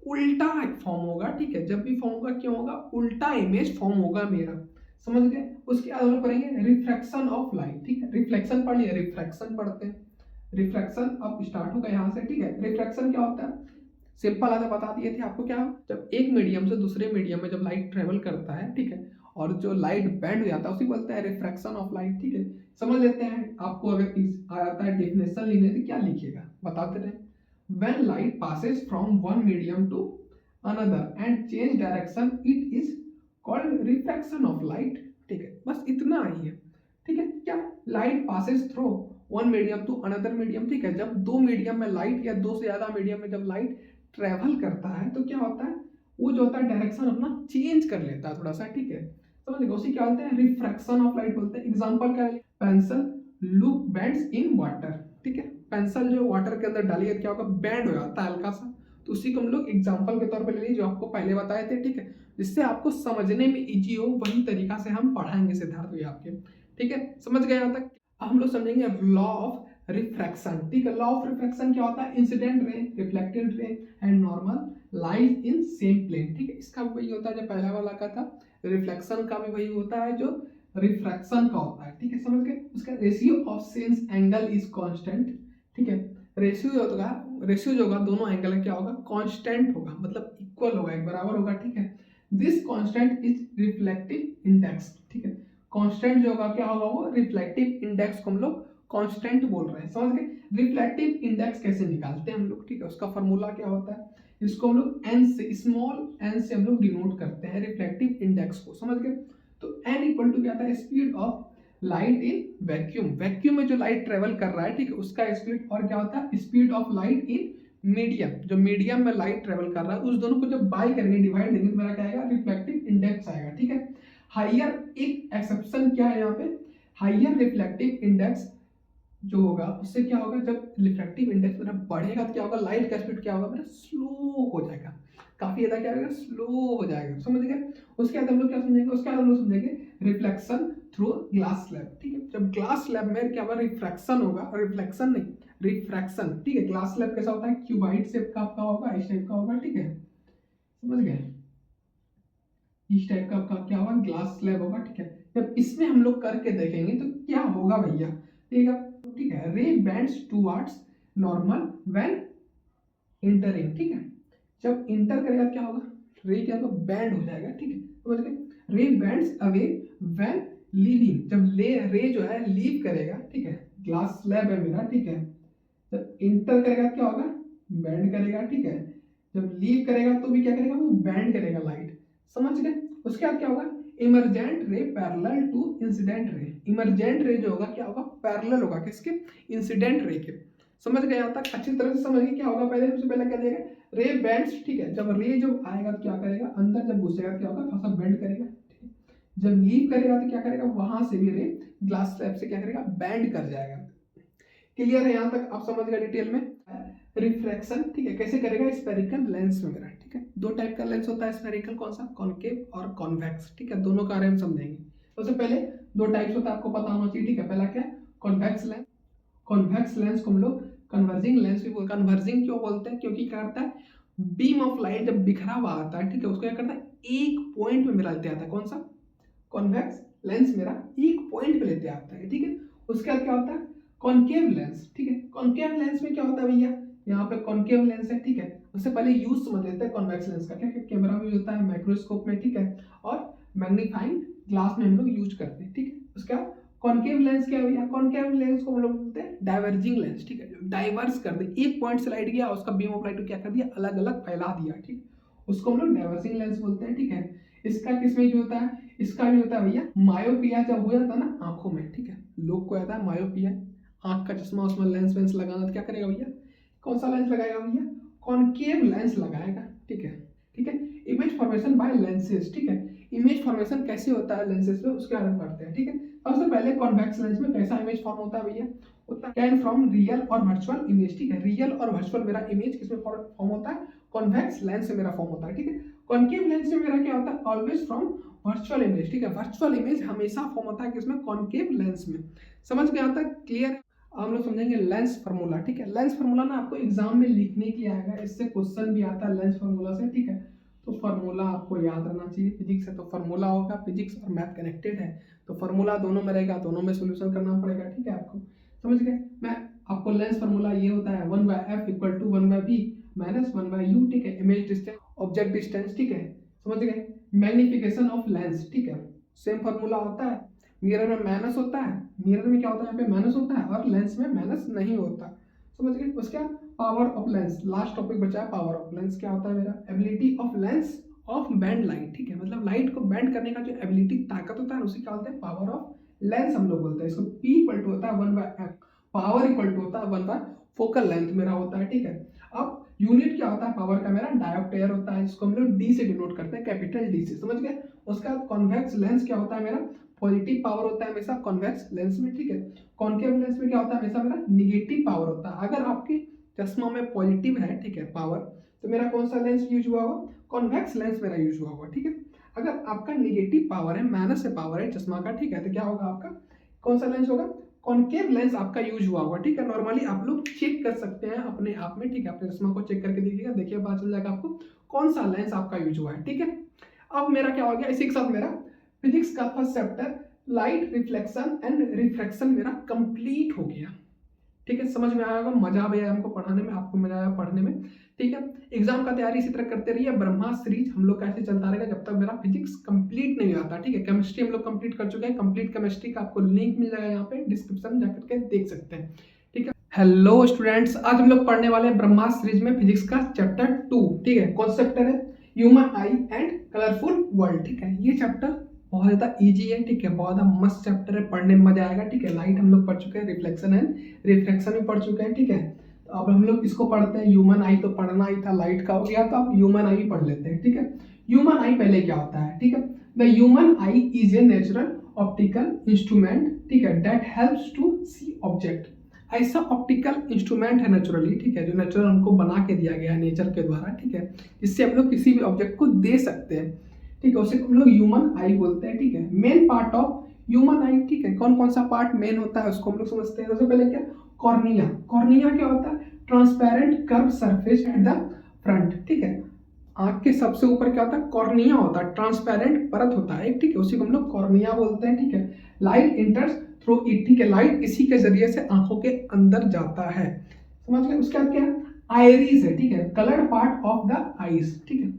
उल्टा फॉर्म होगा, ठीक है। जब भी फॉर्म होगा क्यों होगा, उल्टा इमेज फॉर्म होगा मेरा, समझ गए। उसके बाद हम पढ़ेंगे रिफ्रैक्शन ऑफ लाइट, ठीक है। रिफ्लेक्शन पढ़ लिया, रिफ्रैक्शन पढ़ते हैं। रिफ्रैक्शन अब स्टार्ट होगा यहाँ से, ठीक है। रिफ्रैक्शन क्या होता है, सिंपल आधा बता दिए थे आपको, क्या जब एक मीडियम से दूसरे मीडियम में जब लाइट ट्रेवल करता है, ठीक है, और जो लाइट बैंड हो जाता है उसी बोलते हैं रिफ्रैक्शन ऑफ लाइट, ठीक है। समझ लेते हैं, आपको अगर आ जाता है डेफिनेशन लिखने तो क्या लिखिएगा बताते रहे, when light passes from one medium to another and change direction it is called refraction of light, ठीक है। बस इतना ही है, ठीक है। क्या, light passes through one medium to another medium, ठीक है। जब दो मीडियम में लाइट या दो से ज्यादा मीडियम में जब लाइट ट्रेवल करता है तो क्या होता है, वो जो होता है डायरेक्शन अपना चेंज कर लेता है थोड़ा सा, ठीक है, समझ गए। उसी क्या बोलते हैं, रिफ्रैक्शन ऑफ लाइट बोलते हैं। एग्जांपल क्या है, pencil loop bends in water, ठीक है। पेंसिल जो वाटर के अंदर डालिए क्या होगा, बैंड हो जाता है हल्का सा, तो उसी को हम लोग एग्जांपल के तौर पे ले लीजिए, जो आपको पहले बताए थे, ठीक है, जिससे आपको समझने में इजी हो, वही तरीका से हम पढ़ाएंगे सिद्धार्थ भैया आपके, ठीक है, समझ गए यहाँ तक। अब हम लोग समझेंगे लॉ ऑफ रिफ्रैक्शन, ठीक है। लॉ ऑफ रिफ्रैक्शन क्या होता है, incident ray, reflected ray and normal lies in same plane, ठीक है। इसका वही होता है जो पहला वाला का था, रिफ्लेक्शन का भी वही होता है जो रिफ्रैक्शन का होता है, ठीक है, समझ गए। उसका ratio of sense angle is constant, ठीक है। रेशियो जो होगा दोनों एंगल का क्या होगा, कांस्टेंट होगा, मतलब इक्वल होगा, एक बराबर होगा, ठीक है। This constant is reflective index, ठीक है। कांस्टेंट जो होगा क्या होगा, वो रिफ्लेक्टिव इंडेक्स को हम लोग कांस्टेंट बोल रहे हैं, समझ गए। रिफ्लेक्टिव इंडेक्स कैसे निकालते हैं हम लोग, ठीक है, उसका फॉर्मूला क्या होता है, इसको हम लोग एन से, स्मॉल एन से हम लोग डिनोट करते हैं रिफ्लेक्टिव इंडेक्स को, समझ गए। तो एन इक्वल टू क्या था, speed of light in vacuum, vacuum में जो लाइट ट्रेवल कर रहा है, ठीक है, उसका स्पीड, और क्या होता है, speed of light in medium, जो मीडियम में लाइट ट्रेवल कर रहा है, उस दोनों को जब बाय करेंगे, डिवाइड देंगे तो मेरा क्या आएगा, रिफ्लेक्टिव इंडेक्स आएगा, ठीक है। हायर, एक एक्सेप्शन क्या है यहाँ पे, हायर रिफ्लेक्टिव इंडेक्स जो होगा उससे क्या होगा, जब रिफ्लेक्टिव इंडेक्स मेरा बढ़ेगा तो क्या होगा, लाइट का स्पीड क्या होगा, मेरा स्लो हो जाएगा, काफी ज्यादा क्या होगा, स्लो हो जाएगा। समझ गए? उसके बाद हम लोग क्या समझेंगे, उसके बाद हम लोग समझेंगे रिफ्लेक्शन थ्रू ग्लास स्लैब। ठीक है, जब ग्लास स्लैब में क्या होगा, रिफ्रैक्शन होगा, रिफ्लेक्शन नहीं रिफ्रैक्शन। ठीक है, ग्लास स्लैब कैसा होता है, क्यूबाइड शेप का आपका होगा, इस टाइप का होगा। ठीक है, समझ गए? इस टाइप का आपका क्या होगा, ग्लास स्लैब होगा। ठीक है, जब इसमें हम लोग करके देखेंगे तो क्या होगा भैया, ठीक है। ठीक है, ray bends towards normal when entering. ठीक है, जब इंटर करेगा क्या होगा, रे क्या होगा, बैंड हो जाएगा। ठीक है, समझ गए? रे बैंड्स अवे व्हेन लीविंग, जब रे जो है लीव करेगा। ठीक है, ग्लास स्लैब है मेरा। ठीक है, जब इंटर करेगा क्या होगा, बैंड करेगा। ठीक है, जब लीव करेगा तो भी क्या करेगा, वो बैंड करेगा लाइट। समझ गए? उसके बाद क्या होगा, emergent ray parallel to incident ray. Emergent ray जो होगा क्या होगा, पैरेलल होगा किसके, इंसिडेंट रे के। समझ गए? यहाँ तक अच्छी तरह से समझिए क्या होगा। पहले सबसे पहले क्या देगा, रे बैंड्स। ठीक है, जब रे जब आएगा तो क्या करेगा, अंदर जब घुसेगा तो क्या होगा, थोड़ा सा बेंड करेगा। ठीक है, जब लीव करेगा तो क्या करेगा, वहां से भी रे ग्लास स्लैब से क्या करेगा, बैंड कर जाएगा। क्लियर है? यहाँ तक आप समझ गए डिटेल में। रिफ्रैक्शन, ठीक है, कैसे करेगा, स्फेरिकल लेंस में मेरा। ठीक है, दो टाइप का लेंस होता है स्फेरिकल, कौन सा, कॉनकेव और कॉन्वेक्स। ठीक है, दोनों का बारे में समझेंगे। सबसे पहले दो टाइप्स होता है, आपको पता होना चाहिए। ठीक है, पहला क्या, कॉन्वेक्स लेंस। कॉन्वेक्स लेंस को हम लोग कन्वर्जिंग लेंस भी बोलते हैं। कन्वर्जिंग क्यों बोलते हैं, क्योंकि क्या करता है, बीम ऑफ लाइट जब बिखरा हुआ आता है, ठीक है, उसको क्या करता है, एक पॉइंट में मेरा लेते आता है। कौन सा, कॉन्वेक्स लेंस मेरा एक पॉइंट पे लेते आता है। ठीक है, उसके बाद क्या होता है, कॉनकेव लेंस। ठीक है, कॉनकेव लेंस में क्या होता है भैया, यहाँ पे कॉनकेव लेंस है। ठीक है, उससे पहले यूज समझ लेते हैं कॉन्वेक्स लेंस का। क्या क्या कैमरा में होता है, माइक्रोस्कोप में। ठीक है, और मैग्नीफाइंग ग्लास में हम लोग यूज करते हैं। ठीक है, उसके बाद कॉनकेव लेंस क्या भैया, कॉनकेव लेंस को हम लोग बोलते हैं डाइवर्जिंग लेंस। ठीक है, जो डाइवर्स कर दे, एक पॉइंट से लाइट गया, उसका बीम ऑफ लाइट को क्या कर दिया, अलग अलग फैला दिया। ठीक, उसको हम लोग डाइवर्जिंग लेंस बोलते हैं। ठीक है, इसका किसमें यूज होता है, इसका भी होता है भैया मायोपिया जब हो जाता है ना आंखों में। ठीक है, लोग को आता है मायोपिया, आंख का चश्मा, उसमें लेंस वेंस लगाना, तो क्या करेगा भैया, कौन सा लेंस लगाएगा भैया, कॉनकेव लेंस लगाएगा। ठीक है, ठीक है, इमेज फॉर्मेशन बाय लेंसेज। ठीक है, इमेज फॉर्मेशन कैसे होता है लेंसेज में, उसके बारे में पढ़ते हैं। ठीक है, सबसे पहले कॉन्वेक्स लेंस में कैसा इमेज फॉर्म होता है भैया, होता है कैन फ्रॉम रियल और वर्चुअल इमेज। ठीक है, रियल और वर्चुअल मेरा इमेज किसमें फॉर्म होता है, कॉन्वेक्स लेंस से मेरा फॉर्म होता है। ठीक है, कॉनकेव लेंस में मेरा क्या होता है, ऑलवेज फ्रॉम वर्चुअल इमेज। ठीक है, वर्चुअल इमेज हमेशा फॉर्म होता है किसमें, कॉनकेव लेंस में। समझ गए? यहाँ तक क्लियर है? हम लोग समझेंगे लेंस फार्मूला। ठीक है, लेंस फार्मूला ना आपको एग्जाम में लिखने के लिए आएगा, इससे क्वेश्चन भी आता है लेंस फार्मूला से। ठीक है, तो फार्मूला आपको याद रहना चाहिए, फिजिक्स है तो फार्मूला होगा, फिजिक्स और मैथ कनेक्टेड है तो फार्मूला दोनों में रहेगा, दोनों में सोल्यूशन करना पड़ेगा। ठीक है, आपको समझ गए? मैं आपको लेंस फार्मूला ये होता है 1/f equal to 1/v minus 1/u। ठीक है, इमेज डिस्टेंस, ऑब्जेक्ट डिस्टेंस। ठीक है, समझ गए? Magnification of lens. ठीक है, सेम फार्मूला होता है, मिरर में माइनस होता है, मिरर में क्या होता है, यहाँ पे माइनस होता है और लेंस में माइनस नहीं होता। समझ गए? उसके बाद power of lens, last topic बचा है पावर ऑफ लेंस। क्या होता है मेरा, ability of lens of band light. ठीक है, मतलब लाइट को बैंड करने का जो एबिलिटी, ताकत होता है उसी क्या बोलते हैं, पावर ऑफ लेंस हम लोग बोलते हैं। इसको P इक्वल टू होता है 1/f, पावर इक्वल टू होता है 1/ फोकल लेंथ मेरा होता है। ठीक है, अब यूनिट क्या होता है पावर का मेरा, डायोप्टर होता है, जिसको हम लोग D से डिनोट करते हैं, कैपिटल D से। समझ गए? उसका कॉन्वेक्स लेंस क्या होता है मेरा, पॉजिटिव पावर होता है हमेशा कॉन्वेक्स लेंस में। ठीक है, कॉन्केव लेंस में क्या होता है हमेशा मेरा निगेटिव पावर होता है। अगर आपके चश्मा में पॉजिटिव है, ठीक है, पावर, तो मेरा कौन सा लेंस यूज हुआ होगा, कॉन्वेक्स लेंस मेरा यूज हुआ होगा। ठीक है, अगर आपका निगेटिव पावर है, माइनस से पावर है चश्मा का, ठीक है, तो क्या होगा आपका, कौन सा लेंस होगा, कॉन्केव लेंस आपका यूज हुआ होगा। ठीक है, नॉर्मली आप लोग चेक कर सकते हैं अपने आप में। ठीक है, अपने चश्मा को चेक करके देखिएगा, देखिए पता चल जाएगा आपको कौन सा लेंस आपका यूज हुआ है। ठीक है, अब मेरा क्या हो गया, इसी के साथ मेरा फिजिक्स का first chapter light reflection and refraction मेरा कंप्लीट हो गया। ठीक है, समझ में आया होगा, मजा भी आया हमको पढ़ाने में, आपको मजा आया पढ़ने में। ठीक है, एग्जाम का तैयारी इसी तरह करते रहिए। ब्रह्मा सीरीज हम लोग कैसे चलता रहेगा जब तक मेरा फिजिक्स कंप्लीट नहीं आता। ठीक है, केमिस्ट्री हम लोग कंप्लीट कर चुके हैं, कंप्लीट केमिस्ट्री का आपको लिंक मिल जाएगा यहाँ पे डिस्क्रिप्शन में जाकर के देख सकते हैं। ठीक है, हेलो स्टूडेंट्स, आज हम लोग पढ़ने वाले हैं ब्रह्मा सीरीज में फिजिक्स का चैप्टर 2। ठीक है, कौन सा चैप्टर है, human I and colourful world. ठीक है, ये चैप्टर बहुत ज़्यादा इजी है। ठीक है, बहुत ज़्यादा मस्त चैप्टर है, पढ़ने में मजा आएगा। ठीक है, लाइट हम लोग पढ़ चुके हैं, रिफ्लेक्शन एंड रिफ्रैक्शन भी पढ़ चुके हैं। ठीक है, तो अब हम लोग इसको पढ़ते हैं, ह्यूमन आई तो पढ़ना ही था, लाइट का हो गया, तो अब ह्यूमन आई भी पढ़ लेते हैं। ठीक है, ह्यूमन आई पहले क्या होता है, ठीक है, the human eye is a natural optical instrument, ठीक है, that helps to see object. ऐसा ऑप्टिकल इंस्ट्रूमेंट है नेचुरली, ठीक है, जो नेचुरल हमको बना के दिया गया है नेचर के द्वारा, ठीक है, जिससे हम लोग किसी भी ऑब्जेक्ट को दे सकते हैं, ठीक है, उसे हम लोग ह्यूमन आई बोलते हैं, ठीक है। मेन पार्ट ऑफ ह्यूमन आई, ठीक है, कौन कौन सा पार्ट मेन होता है उसको हम लोग समझते हैं। सबसे पहले क्या, कॉर्निया। कॉर्निया क्या होता है, transparent curve surface at the front, ठीक है। आंख के सबसे ऊपर क्या होता है, कॉर्निया होता है, ट्रांसपेरेंट परत होता है, ठीक है, उसी को हम लोग कॉर्निया बोलते हैं, ठीक है। लाइट इंटर्स थ्रू इट, ठीक है, लाइट इसी के जरिए से आंखों के अंदर जाता है, समझ गए। उसके बाद क्या है, आइरिस है, ठीक है, coloured part of the eyes, ठीक है।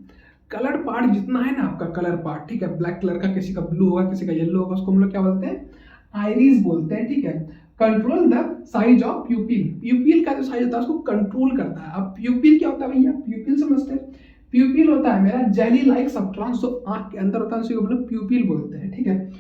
कलर पार्ट जितना है ना आपका कलर पार्ट, ठीक है, ब्लैक कलर का, किसी का ब्लू होगा, किसी का येलो होगा, उसको हम लोग क्या बोलते हैं, आइरिस बोलते हैं, ठीक है। कंट्रोल द साइज ऑफ प्यूपिल, प्यूपिल का जो साइज होता है उसको कंट्रोल करता है। अब प्यूपिल क्या होता है भैया, प्यूपिल समझते हैं, प्यूपिल होता है मेरा जेली लाइक सब्सटेंस जो आंख के अंदर होता है, उसी को हम लोग प्यूपिल बोलते हैं, ठीक है।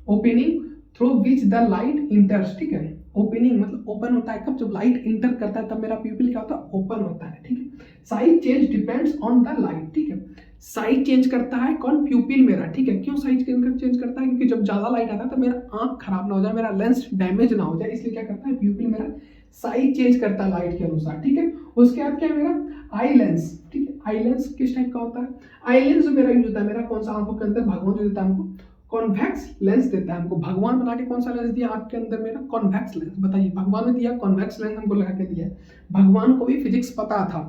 Opening through which the light इंटर्स, ठीक है, ओपनिंग मतलब ओपन होता है कब, जब लाइट इंटर करता है तब मेरा प्यूपिल क्या होता है, ओपन होता है, ठीक है। Size change depends on the light, ठीक है, साइज चेंज करता है कौन, प्यूपिल मेरा, ठीक है। क्यों साइज चेंज करता है, क्योंकि जब ज्यादा लाइट आता है तो मेरा आंख खराब ना हो जाए, मेरा लेंस डैमेज ना हो जाए, इसलिए क्या करता है प्यूपिल मेरा साइज चेंज करता है लाइट के अनुसार, ठीक है। उसके बाद क्या है मेरा आई लेंस, ठीक है। आई लेंस किस टाइप का होता है, आई लेंस जो मेरा यूज होता है, मेरा कौन सा आंखों के अंदर भगवान जो देता है हमको, कॉन्वेक्स लेंस देता है हमको, भगवान बना के कौन सा लेंस दिया आंख के अंदर मेरा, कॉन्वेक्स लेंस। बताइए, भगवान ने दिया कॉन्वेक्स लेंस हमको लगा के दिया, भगवान को भी फिजिक्स पता था,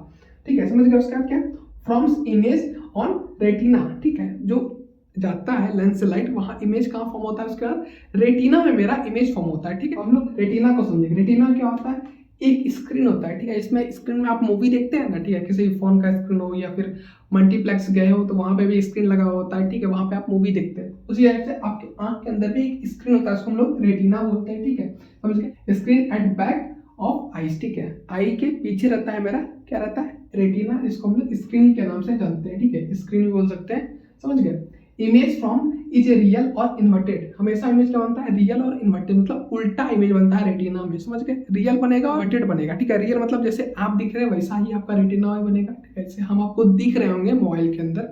ठीक है, समझ गए। उसके बाद क्या, फ्रॉम्स इमेज ऑन रेटिना, ठीक है, जो जाता है लेंस से लाइट, वहां इमेज कहाँ फॉर्म होता है, उसके बाद रेटिना में मेरा इमेज फॉर्म होता है, ठीक है। हम लोग रेटिना को समझेंगे। रेटिना क्या होता है, एक स्क्रीन होता है, ठीक है, इसमें स्क्रीन में आप मूवी देखते हैं ना, ठीक है, किसी फोन का स्क्रीन हो या फिर मल्टीप्लेक्स गए हो तो वहां पे भी स्क्रीन लगा होता है, ठीक है, वहां पे आप मूवी देखते हैं, उसी टाइप से आपके आंख के अंदर भी एक स्क्रीन होता है, उसको हम लोग रेटिना बोलते हैं, ठीक है, समझ गए। Screen at back of eyes, ठीक है, आई के पीछे रहता है मेरा क्या रहता है, रेटिना, इसको हम लोग स्क्रीन के नाम से जानते हैं, ठीक है, स्क्रीन भी बोल सकते हैं, समझ गए। Image from is a real और इन्वर्टेड, हमेशा इमेज क्या बनता है, रियल और इन्वर्टेड, मतलब उल्टा इमेज बनता है रेटिना में, समझ गए। रियल बनेगा और इन्वर्टेड बनेगा, ठीक है। रियल मतलब जैसे आप दिख रहे हैं वैसा ही आपका रेटिना में बनेगा, ठीक है, जैसे हम आपको दिख रहे होंगे मोबाइल के अंदर,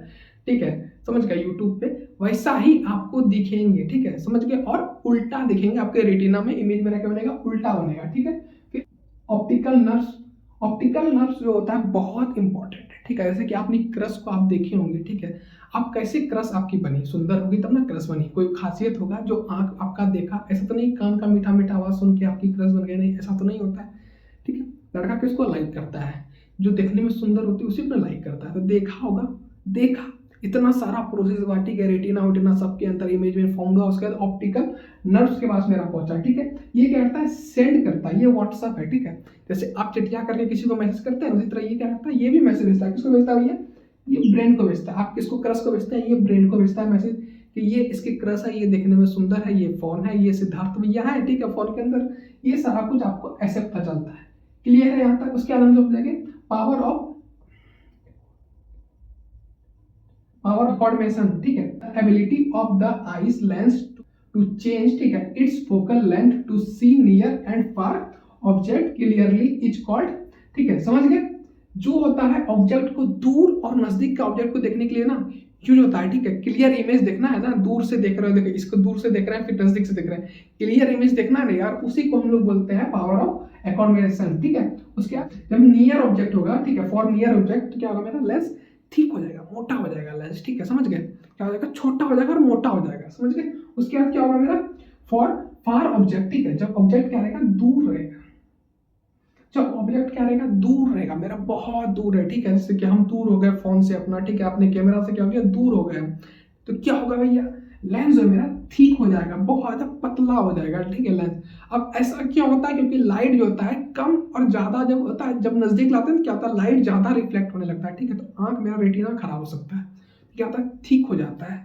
ठीक है, समझ गए, यूट्यूब पे वैसा ही आपको दिखेंगे, ठीक है, समझ गए, और उल्टा दिखेंगे आपके रेटिना में, इमेज मेरा क्या बनेगा, उल्टा बनेगा, ठीक है। फिर ऑप्टिकल नर्व्स, ऑप्टिकल नर्व्स जो होता है बहुत इंपॉर्टेंट है, ठीक है, जैसे कि अपनी क्रश को आप देखे होंगे, ठीक है, आप कैसे क्रश आपकी बनी, सुंदर होगी तब ना क्रश बनी, कोई खासियत होगा जो आंख आपका देखा, ऐसा तो नहीं कान का मीठा मीठा आवाज सुन के आपकी क्रश बन गई, नहीं, ऐसा तो नहीं होता है, ठीक है। लड़का किसको लाइक करता है, जो देखने में सुंदर होती है उसी को लाइक करता है, तो देखा होगा, देखा, इतना सारा प्रोसेस हुआ, ठीक है, रेटिना वेटिना सबके अंदर इमेज में फॉर्म हुआ, उसके बाद ऑप्टिकल नर्व्स के पास मेरा पहुंचा, ठीक है। ये क्या करता है, सेंड करता है, ये व्हाट्सअप है, ठीक है, जैसे आप चिट्ठियां करके किसी को मैसेज करते हैं उसी तरह ये क्या करता है, ये भी मैसेज भेजता है, किसको भेजता है भैया, ये ब्रेन को भेजता है। आप किसको क्रश को भेजते हैं, ये ब्रेन को भेजता है मैसेज कि ये इसकी क्रश है, ये देखने में सुंदर है, ये फोन है, ये सिद्धार्थ भैया है, ठीक है, फोन के अंदर ये सारा कुछ आपको ऐसे पता चलता है, क्लियर है यहाँ तक। उसके बाद हम लोग जाएंगे पावर ऑफ फॉर्मेशन, ठीक है, ability of the eye's lens to change, ठीक है, its focal length to see near and far object clearly is called, ठीक है, समझ गए। जो होता है ऑब्जेक्ट को दूर और नजदीक का ऑब्जेक्ट को देखने के लिए ना यूज होता है, ठीक है, क्लियर इमेज देखना है ना, दूर से देख रहे हो, देखो इसको दूर से देख रहे हैं फिर नजदीक से देख रहे हैं, क्लियर इमेज देखना है ना यार, उसी को हम लोग बोलते हैं पावर ऑफ अकोमोडेशन, ठीक है। उसके बाद जब नियर ऑब्जेक्ट होगा, ठीक है, फॉर नियर ऑब्जेक्ट तो क्या होगा, मेरा लेंस ठीक हो जाएगा, मोटा हो जाएगा लेंस, ठीक है, समझ गए, क्या हो जाएगा, छोटा हो जाएगा और मोटा हो जाएगा, समझ गए। उसके बाद क्या होगा मेरा फॉर फार ऑब्जेक्ट, ठीक है, जब ऑब्जेक्ट क्या रहेगा, दूर रहेगा, जब ऑब्जेक्ट क्या रहेगा, दूर रहेगा, मेरा बहुत दूर है, ठीक है, जैसे कि हम दूर हो गए फोन से अपना, ठीक है, अपने कैमरा से क्या हो गया, दूर हो गए, तो क्या होगा भैया, लेंस जो मेरा ठीक हो जाएगा, बहुत ज्यादा पतला हो जाएगा, ठीक है, लेंस। अब ऐसा क्यों होता है, क्योंकि लाइट जो होता है कम और ज्यादा जब होता है, जब नजदीक लाते हैं तो क्या होता है, लाइट ज्यादा रिफ्लेक्ट होने लगता है, ठीक है, तो आंख मेरा रेटिना खराब हो सकता है, क्या होता है, ठीक हो जाता है,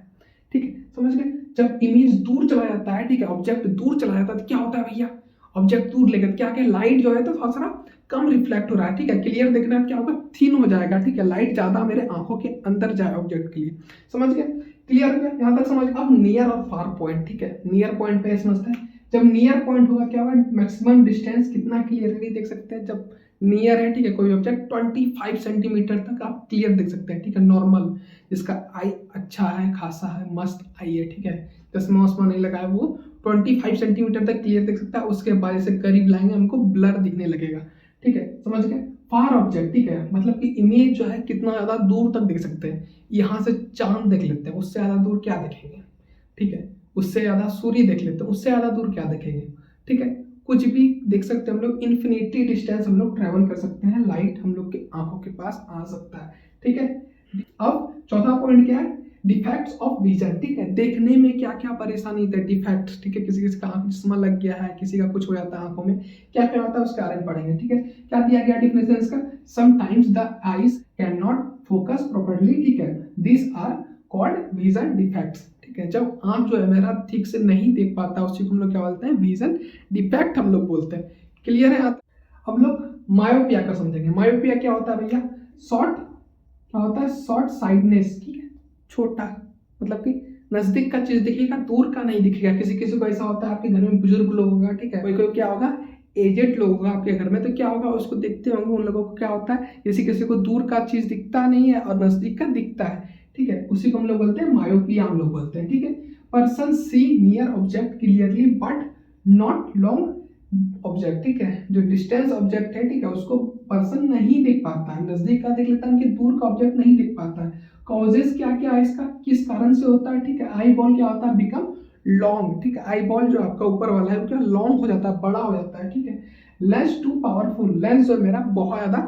ठीक है, समझ गए। जब इमेज दूर चला जाता है, ठीक है, ऑब्जेक्ट दूर चला जाता है तो क्या होता है भैया, ऑब्जेक्ट दूर लेकर क्या क्या लाइट जो है तो थोड़ा सा कम रिफ्लेक्ट हो रहा है, ठीक है, क्लियर देखना क्या होगा, थीन हो जाएगा, ठीक है, लाइट ज्यादा मेरे आंखों के अंदर जाए ऑब्जेक्ट के लिए, समझ गए, क्लियर हो गया यहाँ तक, समझ। अब नियर और फार पॉइंट, ठीक है, नियर पॉइंट पे समझते हैं, जब नियर पॉइंट होगा क्या होगा, मैक्सिमम डिस्टेंस कितना क्लियरली देख सकते हैं, जब नियर है, ठीक है, कोई ऑब्जेक्ट 25 सेंटीमीटर तक आप क्लियर देख सकते हैं, ठीक है, नॉर्मल जिसका आई अच्छा है, खासा है, मस्त आई है, ठीक है, चश्मा वश्मा नहीं लगाया वो 25 सेंटीमीटर तक क्लियर देख सकता है, उसके बाद जैसे करीब लाएंगे हमको ब्लर दिखने लगेगा, ठीक है, समझ गए। फार ऑब्जेक्ट, ठीक है, मतलब कि इमेज जो है कितना ज़्यादा दूर तक देख सकते हैं। यहाँ से चांद देख लेते हैं, उससे ज़्यादा दूर क्या देखेंगे, ठीक है, उससे ज़्यादा सूर्य देख लेते हैं, उससे ज़्यादा दूर क्या देखेंगे, ठीक है, कुछ भी देख सकते हैं हम लोग। इन्फिनिटी डिस्टेंस हम लोग ट्रेवल कर सकते हैं, लाइट हम लोग के आंखों के पास आ सकता है, ठीक है। अब चौथा पॉइंट क्या है, डिफेक्ट्स ऑफ विजन, ठीक है, देखने में क्या क्या परेशानी होती है, डिफेक्ट्स, ठीक है, किसी किसी का आंख चश्मा लग गया है, किसी का कुछ हो जाता है आंखों में, क्या क्या होता है उसके बारे में पढ़ेंगे, ठीक है। क्या दिया गया डिफिनेशन इसका, sometimes the eyes can not focus properly, ठीक है, this are called vision defects, ठीक है, जब आंख जो है मेरा ठीक से नहीं देख पाता उसी को हम लोग क्या बोलते हैं, विजन डिफेक्ट हम लोग बोलते हैं। क्लियर है। हम लोग मायोपिया का समझेंगे। मायोपिया क्या होता है भैया, शॉर्ट, क्या होता है, शॉर्ट साइडनेस, ठीक है, छोटा, मतलब कि नजदीक का चीज दिखेगा, दूर का नहीं दिखेगा। किसी किसी को ऐसा होता है, आपके घर में बुजुर्ग लोग होगा, ठीक है, कोई कोई क्या होगा, एजेड लोग होगा आपके घर में, तो क्या होगा, उसको देखते होंगे, उन लोगों को क्या होता है, किसी किसी को दूर का चीज दिखता नहीं है और नजदीक का दिखता है, ठीक है, उसी को हम लोग बोलते हैं मायोपिया, हम लोग बोलते हैं, ठीक है। Person see near object clearly but not long object, ठीक है, जो डिस्टेंस ऑब्जेक्ट है, ठीक है, उसको पर्सन नहीं देख पाता है, नजदीक का देख लेता है कि दूर का ऑब्जेक्ट नहीं देख पाता है। कॉजेस क्या क्या है इसका, किस कारण से होता है, ठीक है, आई बॉल क्या होता है, बिकम लॉन्ग, ठीक है, आई बॉल जो आपका ऊपर वाला है वो क्या लॉन्ग हो जाता है, बड़ा हो जाता है, ठीक है। लेंस टू पावरफुल, लेंस जो मेरा बहुत ज्यादा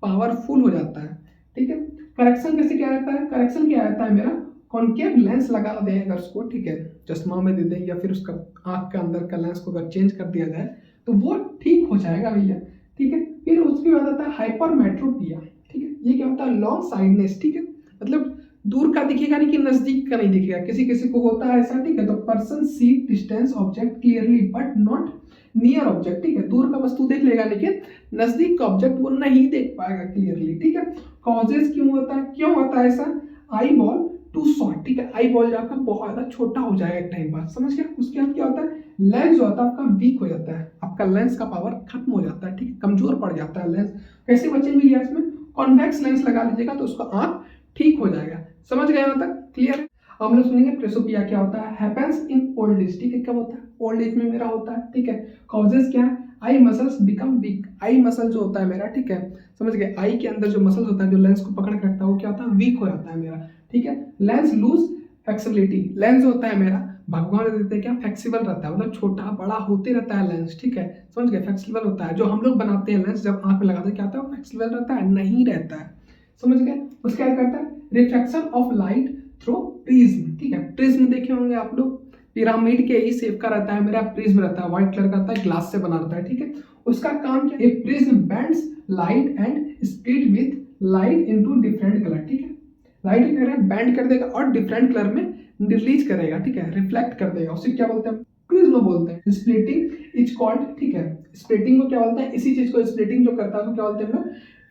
पावरफुल हो जाता है, ठीक है। करेक्शन कैसे क्या रहता है, करेक्शन क्या रहता है मेरा, कॉन्केव लेंस लगा दें अगर उसको, ठीक है, चश्मा में दे दें या फिर उसका आंख के अंदर का लेंस को अगर चेंज कर दिया जाए तो वो ठीक हो जाएगा भैया, ठीक है। फिर उसके बाद आता है हाइपरमेट्रोपिया, ठीक है, ये क्या होता है, लॉन्ग साइडनेस, ठीक है, मतलब दूर का दिखेगा नहीं कि नजदीक का नहीं दिखेगा, किसी किसी को होता है ऐसा, ठीक है। तो person see distance object clearly but not near object, ठीक है, दूर का वस्तु देख लेगा लेकिन नजदीक का ऑब्जेक्ट वो नहीं देख पाएगा क्लियरली, ठीक है। कॉजेज क्यों होता है, क्यों होता है ऐसा, आई बॉल टू शॉर्ट, ठीक है, आई बॉल जो आपका बहुत ज्यादा छोटा हो जाएगा एक टाइम बाद, समझ गया। उसके बाद क्या होता है, लेंस जो होता है आपका वीक हो जाता है, आपका लेंस का पावर खत्म हो जाता है, ठीक है, कमजोर पड़ जाता है लेंस। कैसे बचेंगे भैया इसमें, कॉन्वेक्स लेंस लगा लीजिएगा तो उसका आंख ठीक हो जाएगा, समझ गए यहाँ तक, क्लियर है। हम लोग सुनेंगे प्रेसोपिया क्या होता है, हैपेंस इन ओल्ड एज, ठीक है, क्या होता है, ओल्ड एज में मेरा होता है, ठीक है। कॉजेज क्या है, आई मसल्स बिकम वीक, आई मसल जो होता है मेरा, ठीक है, समझ गए, आई के अंदर जो मसल्स होता है जो लेंस को पकड़ के रखता है वो क्या होता है, वीक हो जाता है मेरा, ठीक है। लेंस लूज फ्लेक्सिबिलिटी, लेंस होता है मेरा भगवान देते हैं क्या, फ्लेक्सिबल रहता है, मतलब छोटा बड़ा होते रहता है लेंस, ठीक है, समझ गए, फ्लेक्सिबल होता है। जो हम लोग बनाते हैं लेंस जब आंख में लगाते हैं क्या होता है, फ्लेक्सिबल रहता है, नहीं रहता है, समझ गए। उसके क्या करता है, reflection of light through prism, ठीक है, प्रिज्म देखे होंगे आप लोग, पिरामिड के ही शेप का रहता है मेरा, प्रिज्म रहता है, व्हाइट कलर का रहता है, ग्लास से बना रहता है, ठीक है। उसका काम क्या है, prism bends light and split with light into different colour, ठीक है, लाइट क्या है बैंड कर देगा और डिफरेंट कलर में रिलीज करेगा, ठीक है, रिफ्लेक्ट कर देगा, उसे क्या बोलते हैं, प्रिज्म बोलते हैं। स्प्लिटिंग इज कॉल्ड, ठीक है, स्प्लिटिंग को क्या बोलते हैं, इसी चीज को स्प्लिटिंग जो करता है तो क्या बोलते हैं,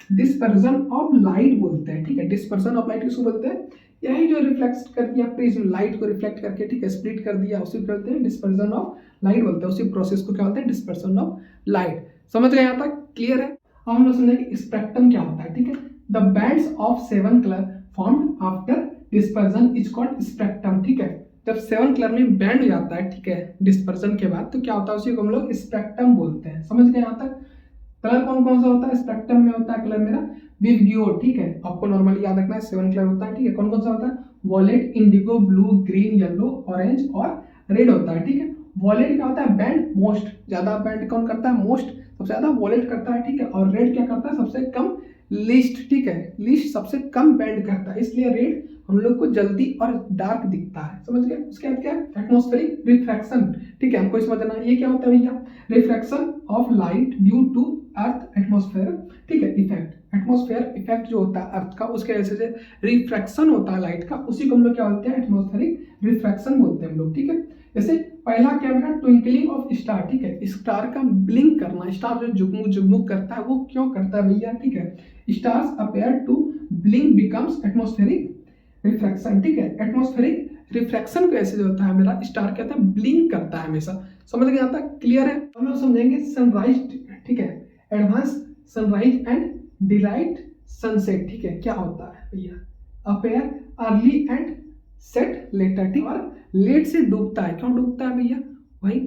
डिस्पर्जन ऑफ लाइट बोलते हैं, ठीक है, डिस्पर्जन ऑफ लाइट किसको बोलते हैं, यही जो रिफ्लेक्ट कर दिया प्रिज्म, लाइट को रिफ्लेक्ट करके, ठीक है, स्प्लिट कर दिया, उसी को बोलते हैं डिस्पर्जन ऑफ लाइट बोलते हैं, उसी प्रोसेस को क्या बोलते हैं, डिस्पर्जन ऑफ लाइट। समझ गए यहाँ तक, क्लियर है। अब हम लोग समझेंगे स्पेक्ट्रम क्या होता है, ठीक है, the bands of 7 colour formed after dispersion is called spectrum, ठीक है, जब 7 कलर में बैंड हो जाता है, ठीक है, डिस्पर्जन के बाद तो क्या होता है, उसी को हम लोग स्पेक्ट्रम बोलते हैं, समझ गए यहाँ तक। कलर कौन कौन सा होता है स्पेक्ट्रम में, होता है कलर मेरा विवग्यो, ठीक है, आपको नॉर्मली याद रखना है 7 कलर होता है, ठीक है, कौन कौन सा होता है, wallet, Indigo, blue, green, yellow, orange और रेड होता है, ठीक है। वॉलेट क्या होता है, बैंड मोस्ट, ज्यादा बैंड कौन करता है, मोस्ट सबसे ज्यादा वॉलेट करता है, ठीक है, और रेड क्या करता है, सबसे कम, लीस्ट, ठीक है, लीस्ट सबसे कम बैंड करता है, इसलिए रेड हम लोग को जल्दी और डार्क दिखता है, समझ गए। उसके बाद क्या है, एटमॉस्फेरिक रिफ्रैक्शन, ठीक है, हमको समझना है ये क्या होता है भैया, refraction of light due to earth atmosphere, ठीक है, इफेक्ट, एटमॉस्फेयर इफेक्ट जो होता है अर्थ का, उसके वजह से रिफ्रैक्शन होता है लाइट का, उसी को हम लोग क्या बोलते हैं, एटमॉस्फेरिक रिफ्रैक्शन बोलते हैं हम लोग, ठीक है। जैसे पहला क्या मेरा, ट्विंकलिंग ऑफ स्टार, ठीक है, स्टार का ब्लिंक करना, स्टार जो जुगमुग जुगमुग करता है वो क्यों करता है भैया, ठीक है, stars appear to blink becomes atmospheric refraction, ठीक है, एटमॉस्फेरिक रिफ्रैक्शन को ऐसे जो होता है मेरा, स्टार कहता है ब्लिंक करता है हमेशा, समझ गए यहाँ तक, क्लियर है। हम लोग समझेंगे सनराइज, ठीक है, advance sunrise and delight sunset, ठीक है, क्या होता है भैया, appear early and set later, ठीक है, और लेट से डूबता है, क्यों डूबता है भैया, वही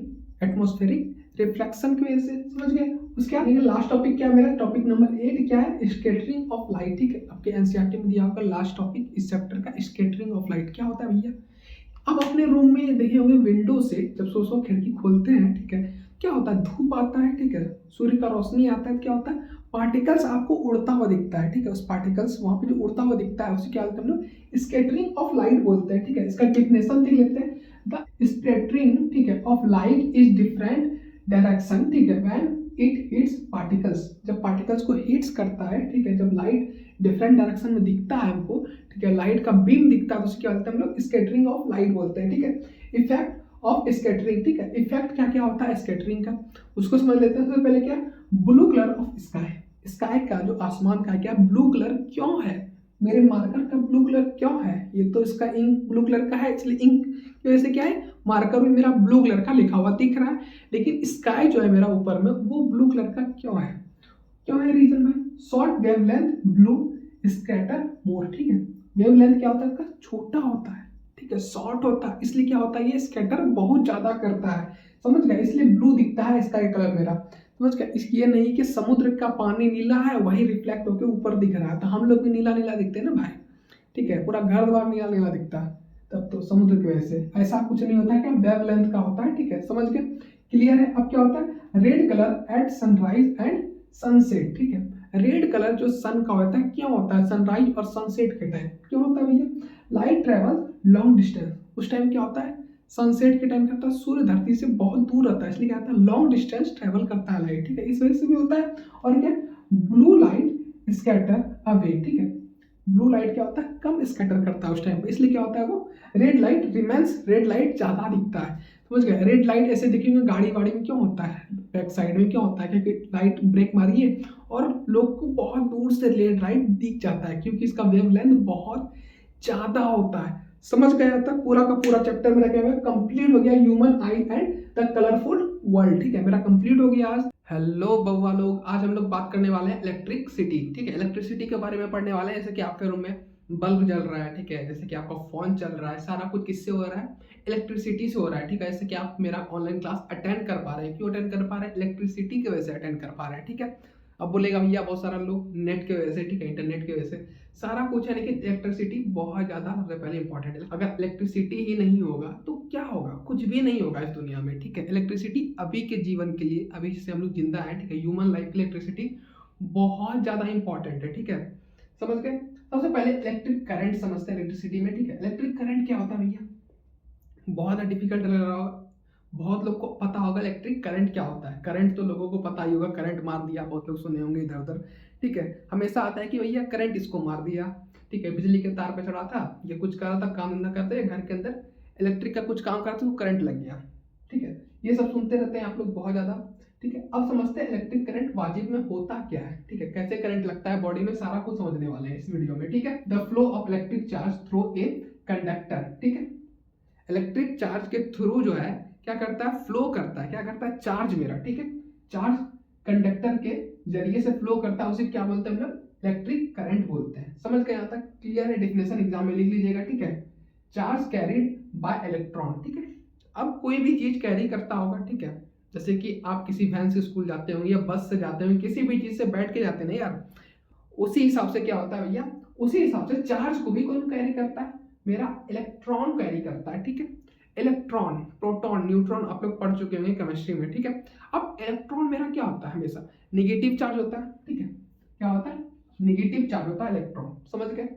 एटमॉस्फेरिक रिफ्लेक्शन की वजह से, समझ गए। उसके बाद लास्ट टॉपिक क्या है मेरा, टॉपिक नंबर 8 क्या है, स्कैटरिंग ऑफ लाइट। ठीक है, आपके एनसीईआरटी में दिया होगा लास्ट टॉपिक इस चैप्टर का, स्कैटरिंग ऑफ लाइट क्या होता है भैया। अब अपने रूम में देखे होंगे विंडो से जब सो खिड़की खोलते हैं, ठीक है, क्या होता है, धूप आता है, ठीक है, सूर्य का रोशनी आता है, क्या होता है, पार्टिकल्स आपको उड़ता हुआ दिखता है, ठीक है, उस पार्टिकल्स वहां पे जो उड़ता हुआ दिखता है उसे क्या बोलते हैं हम लोग, स्कैटरिंग ऑफ लाइट बोलते हैं। ठीक है, इसका डेफिनेशन देख लेते हैं। द स्कैटरिंग, ठीक है, of light is different direction, ठीक है, व्हेन इट हिट्स पार्टिकल्स, जब पार्टिकल्स को हिट्स करता है, ठीक है, जब लाइट डिफरेंट डायरेक्शन में दिखता है हमको, ठीक है, लाइट का बीम दिखता है तो उसे क्या बोलते हैं हम लोग, स्कैटरिंग ऑफ लाइट बोलते हैं। ठीक है, इफेक्ट ऑफ स्कैटरिंग, ठीक है, इफेक्ट क्या क्या होता है स्कैटरिंग का, उसको समझ लेते हैं। सबसे पहले क्या, blue colour of sky, sky का जो आसमान का क्या ब्लू कलर क्यों है, मेरे मार्कर का ब्लू कलर क्यों है, ये तो इसका इंक ब्लू कलर का है, इसलिए इंक की वजह से क्या है, मार्कर में मेरा ब्लू कलर का लिखा हुआ दिख रहा है, लेकिन स्काई जो है मेरा ऊपर में वो ब्लू कलर का क्यों है, क्यों है रीजन में, शॉर्ट वेवलेंथ ब्लू स्कैटर मोर। ठीक है, वेवलेंथ क्या होता है इसका, छोटा होता है, ठीक है, शॉर्ट होता है, इसलिए क्या होता है, ये स्कैटर बहुत ज्यादा करता है, समझ गए, इसलिए ब्लू दिखता है इसका कलर मेरा, समझ गए। ये नहीं कि समुद्र का पानी नीला है वही रिफ्लेक्ट होकर ऊपर दिख रहा है, तो हम लोग भी नीला नीला दिखते हैं ना भाई, ठीक है, पूरा घर द्वार नीला नीला दिखता है, तब तो समुद्र की वजह से ऐसा कुछ नहीं होता है, क्या वेवलेंथ का होता है। ठीक है, समझ गए, क्लियर है। अब क्या होता है, red colour at sunrise and sunset. ठीक है, रेड कलर जो सन का होता है क्यों होता है, सनराइज और सनसेट के टाइम क्यों होता है भैया, लाइट ट्रेवल लॉन्ग डिस्टेंस, उस टाइम क्या होता है, सनसेट के टाइम क्या होता है, सूर्य धरती से बहुत दूर रहता है, इसलिए क्या होता है, लॉन्ग डिस्टेंस ट्रेवल करता है लाइट। ठीक है, इस वजह से भी होता है। और क्या, ब्लू लाइट स्कैटर अवे, ठीक है, ब्लू लाइट क्या होता है, कम स्कैटर करता है उस टाइम पे, इसलिए क्या होता है वो, red light remains, red light ज्यादा दिखता है, समझ गए। रेड लाइट ऐसे दिखेंगे गाड़ी वाड़ी में क्यों होता है, बैक साइड में क्यों होता है, क्योंकि लाइट ब्रेक मारी है और लोग को बहुत दूर से रेड लाइट दिख जाता है, क्योंकि इसका वेवलेंथ बहुत ज्यादा होता है, समझ गया था। पूरा का पूरा चैप्टर मेरा क्या है, कंप्लीट हो गया, human I and the colourful world. ठीक है, मेरा कंप्लीट हो गया आज। हेलो बउआ लोग, आज हम लोग बात करने वाले हैं इलेक्ट्रिसिटी। ठीक है, इलेक्ट्रिसिटी के बारे में पढ़ने वाले हैं, जैसे कि आपके रूम में बल्ब जल रहा है, ठीक है, जैसे कि आपका फोन चल रहा है, सारा कुछ किससे हो रहा है, इलेक्ट्रिसिटी से हो रहा है। ठीक है, जैसे कि आप मेरा ऑनलाइन क्लास अटेंड कर पा रहे हैं, क्यों अटेंड कर पा रहे हैं, इलेक्ट्रिसिटी की वजह से अटेंड कर पा रहे हैं। ठीक है, अब बोलेगा भैया बहुत सारा लोग नेट की वजह से, ठीक है, इंटरनेट की वजह से, सारा कुछ है, लेकिन इलेक्ट्रिसिटी बहुत ज्यादा सबसे पहले इंपॉर्टेंट है। अगर इलेक्ट्रिसिटी ही नहीं होगा तो क्या होगा, कुछ भी नहीं होगा इस दुनिया में। ठीक है, इलेक्ट्रिसिटी अभी के जीवन के लिए, अभी से हम लोग जिंदा है, ठीक है, ह्यूमन लाइफ के इलेक्ट्रिसिटी बहुत ज्यादा इंपॉर्टेंट है। ठीक है, समझ गए। सबसे पहले इलेक्ट्रिक करंट समझते हैं इलेक्ट्रिसिटी में। ठीक है, इलेक्ट्रिक करंट क्या होता है भैया, बहुत डिफिकल्ट लग रहा होगा, बहुत लोग को पता होगा इलेक्ट्रिक करंट क्या होता है। करंट तो लोगों को पता ही होगा, करंट मार दिया, बहुत लोग सुने होंगे इधर उधर। ठीक है, हमेशा आता है कि भैया करंट इसको मार दिया, ठीक है, बिजली के तार पे चढ़ा था, ये कुछ कर रहा था, काम धंधा करते घर के अंदर, इलेक्ट्रिक का कुछ काम करते तो करंट लग गया। ठीक है, ये सब सुनते रहते हैं आप लोग बहुत ज्यादा। ठीक है, अब समझते हैं इलेक्ट्रिक करंट वाजिब में होता क्या है। ठीक है, कैसे करंट लगता है बॉडी में, सारा कुछ समझने वाले हैं इस वीडियो में। ठीक है, the flow of electric charge through a conductor. ठीक है, इलेक्ट्रिक चार्ज के थ्रू जो है क्या करता है, फ्लो करता है, क्या करता है, चार्ज मेरा, ठीक है, चार्ज कंडक्टर के जरिए से फ्लो करता है, उसे क्या बोलते हैं हम लोग, इलेक्ट्रिक करंट बोलते हैं। समझ गए, यहाँ तक क्लियर है, डेफिनेशन एग्जाम में लिख लीजिएगा। ठीक है, चार्ज कैरीड बाय इलेक्ट्रॉन। ठीक है, अब कोई भी चीज कैरी करता होगा, ठीक है, जैसे कि आप किसी वैन से स्कूल जाते होंगे या बस से जाते होंगे, किसी भी चीज से बैठ के जाते हैं ना यार, उसी हिसाब से क्या होता है भैया, उसी हिसाब से चार्ज को भी कौन कैरी करता है, मेरा इलेक्ट्रॉन कैरी करता है। ठीक है, इलेक्ट्रॉन, प्रोटॉन, न्यूट्रॉन आप लोग पढ़ चुके होंगे केमिस्ट्री में। ठीक है, अब इलेक्ट्रॉन मेरा क्या होता है, हमेशा निगेटिव चार्ज होता है। ठीक है, क्या होता है, निगेटिव चार्ज होता है इलेक्ट्रॉन, समझ गए,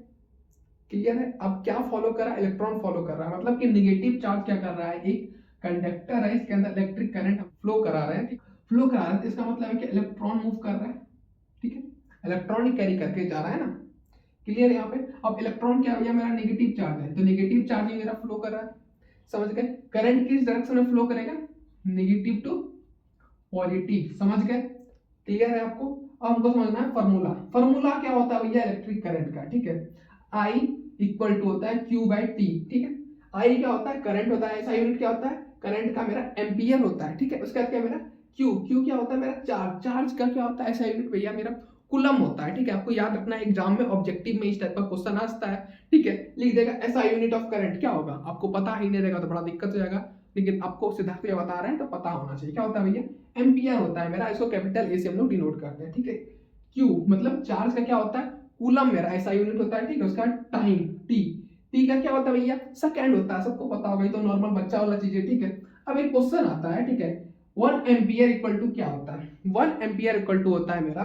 क्लियर है। अब क्या फॉलो कर रहा है, इलेक्ट्रॉन फॉलो कर रहा है, मतलब कि निगेटिव चार्ज क्या कर रहा है, एक कंडक्टर है, इसके अंदर इलेक्ट्रिक करंट फ्लो करा रहे हैं, फ्लो करा रहे हैं, इसका मतलब है कि इलेक्ट्रॉन मूव कर रहा है। ठीक है, इलेक्ट्रॉन ही कैरी करके जा रहा है ना, क्लियर है यहाँ पे। अब इलेक्ट्रॉन क्या भैया, मेरा नेगेटिव चार्ज है, तो नेगेटिव चार्ज ही मेरा फ्लो कर रहा है, समझ गए। करंट किस डायरेक्शन में फ्लो करेगा, नेगेटिव टू पॉजिटिव, समझ गए, क्लियर है आपको। अब हमको समझना है फॉर्मूला, फॉर्मूला क्या होता है भैया इलेक्ट्रिक करंट का। ठीक है, I इक्वल टू होता है Q बाई टी। ठीक है, I क्या होता है, करंट होता है, ऐसा यूनिट क्या होता है, करंट का मेरा एम्पियर होता है। ठीक है, उसके बाद क्या मेरा Q, Q क्या होता है मेरा चार्ज, चार्ज का क्या होता है, ऐसा यूनिट भैया मेरा कुलम होता है। ठीक है, आपको याद रखना है, एग्जाम में ऑब्जेक्टिव में इस टाइप का क्वेश्चन आता है। ठीक है, लिख देगा ऐसा यूनिट ऑफ करंट क्या होगा, आपको पता ही नहीं रहेगा तो बड़ा दिक्कत हो जाएगा। लेकिन आपको सिद्धार्थ ये बता रहे हैं तो पता होना चाहिए। क्या होता है भैया, एम्पियर होता है मेरा, इसको कैपिटल ए से हम लोग डिनोट करते हैं, ठीक है। क्यू मतलब चार्ज का क्या होता है, कूलम मेरा ऐसा यूनिट होता है, ठीक है। उसका टाइम टी, टी का क्या होता है भैया, सेकंड होता है, सबको पता होगा, ये तो नॉर्मल बच्चा वाला चीज है, ठीक है। अब एक क्वेश्चन आता है, ठीक है, 1 एम्पियर इक्वल टू क्या होता है, 1 एम्पियर इक्वल टू होता है मेरा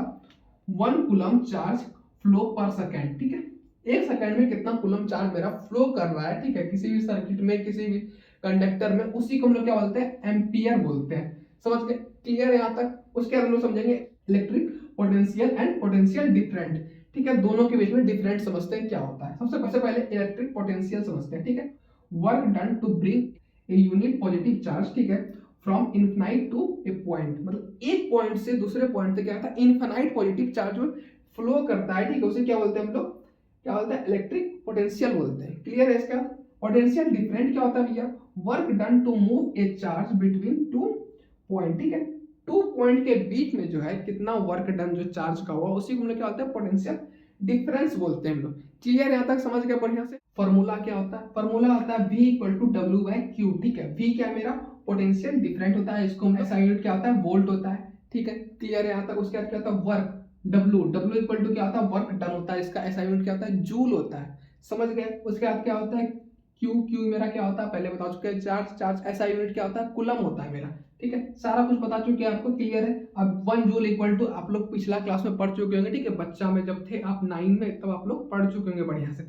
1 कूलम चार्ज फ्लो पर सेकंड, ठीक है। एक सेकंड में कितना कूलम चार्ज मेरा फ्लो कर रहा है, ठीक है, किसी भी सर्किट में, किसी भी कंडक्टर में, उसी को हम लोग क्या बोलते हैं, एम्पियर बोलते हैं। समझ गए, क्लियर है यहाँ तक। उसके बाद हम लोग समझेंगे electric potential and potential different, ठीक है। दोनों के बीच में डिफरेंट समझते हैं क्या होता है। सबसे पहले इलेक्ट्रिक पोटेंशियल समझते हैं, ठीक है। Work done to bring a unit positive charge, ठीक है, from infinite to a point, मतलब एक पॉइंट से दूसरे पॉइंट तक क्या होता है, इनफाइनाइट पॉजिटिव चार्ज फ्लो करता है, ठीक है, उसे क्या बोलते हैं हम लोग, क्या बोलते हैं, इलेक्ट्रिक पोटेंशियल बोलते हैं। क्लियर है इसका। पोटेंशियल डिफरेंट क्या होता है भैया, work done to move a charge between two point, ठीक है, टू पॉइंट के बीच में जो है कितना वर्क डन जो चार्ज का हुआ, उसी को हम लोग क्या बोलते हैं, पोटेंशियल डिफरेंस बोलते हैं हम लोग। क्लियर यहाँ तक समझ गए बढ़िया से। फॉर्मूला क्या होता है, फॉर्मूला होता है V equal to W by Q, ठीक है। V क्या है मेरा, पोटेंशियल डिफरेंट होता है, इसको ऐसा यूनिट क्या होता है, वोल्ट होता है, ठीक है। क्लियर है यहाँ तक। उसके बाद क्या होता है, वर्क W इक्वल टू क्या होता है, वर्क डन होता है, इसका ऐसा यूनिट क्या होता है, जूल होता है। समझ गए। उसके बाद क्या होता है, Q मेरा क्या होता है, पहले बता चुके हैं, चार्ज ऐसा यूनिट क्या होता है, कूलम होता है मेरा, ठीक है। सारा कुछ बता चुके हैं आपको, क्लियर है। अब 1 जूल इक्वल टू, आप लोग पिछला क्लास में पढ़ चुके होंगे, ठीक है, बच्चा में जब थे आप 9 में, तब आप लोग पढ़ चुके होंगे बढ़िया से।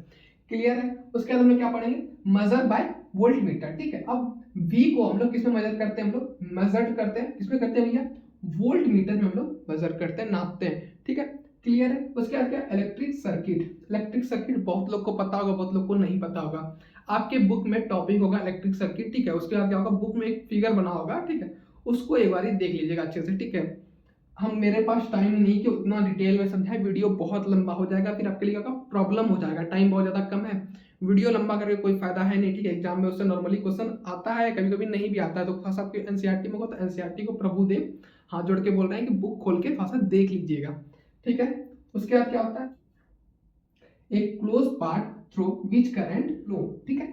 क्लियर है। उसके बाद हम लोग क्या पढ़ेंगे, मेजर बाय वोल्ट मीटर, ठीक है। अब V को हम लोग किसमें मेजर करते हैं, हम लोग मेजर करते हैं, किसमें करते हैं भैया, वोल्ट मीटर में हम लोग मेजर करते हैं, नापते हैं, ठीक है। क्लियर है। उसके बाद क्या, इलेक्ट्रिक सर्किट। इलेक्ट्रिक सर्किट बहुत लोग को पता होगा, बहुत लोग को नहीं पता होगा। आपके बुक में टॉपिक होगा इलेक्ट्रिक सर्किट, ठीक है। उसके बाद क्या होगा, बुक में एक फिगर बना होगा, ठीक है, उसको एक बार देख लीजिएगा अच्छे से, ठीक है। हम मेरे पास टाइम नहीं कि उतना डिटेल में समझाए, वीडियो बहुत लंबा हो जाएगा, फिर आपके लिए क्या प्रॉब्लम हो जाएगा, टाइम बहुत ज़्यादा कम है, वीडियो लंबा करके कोई फायदा है नहीं, ठीक है। एग्जाम में उससे नॉर्मली क्वेश्चन आता है, कभी कभी नहीं भी आता है, तो खास आपके एनसीईआरटी में हो तो एनसीईआरटी को प्रभुदेव हाथ जोड़ के बोल रहे हैं कि बुक खोल के खासा देख लीजिएगा, ठीक है। उसके बाद क्या होता है, एक close part through which current flow, ठीक है,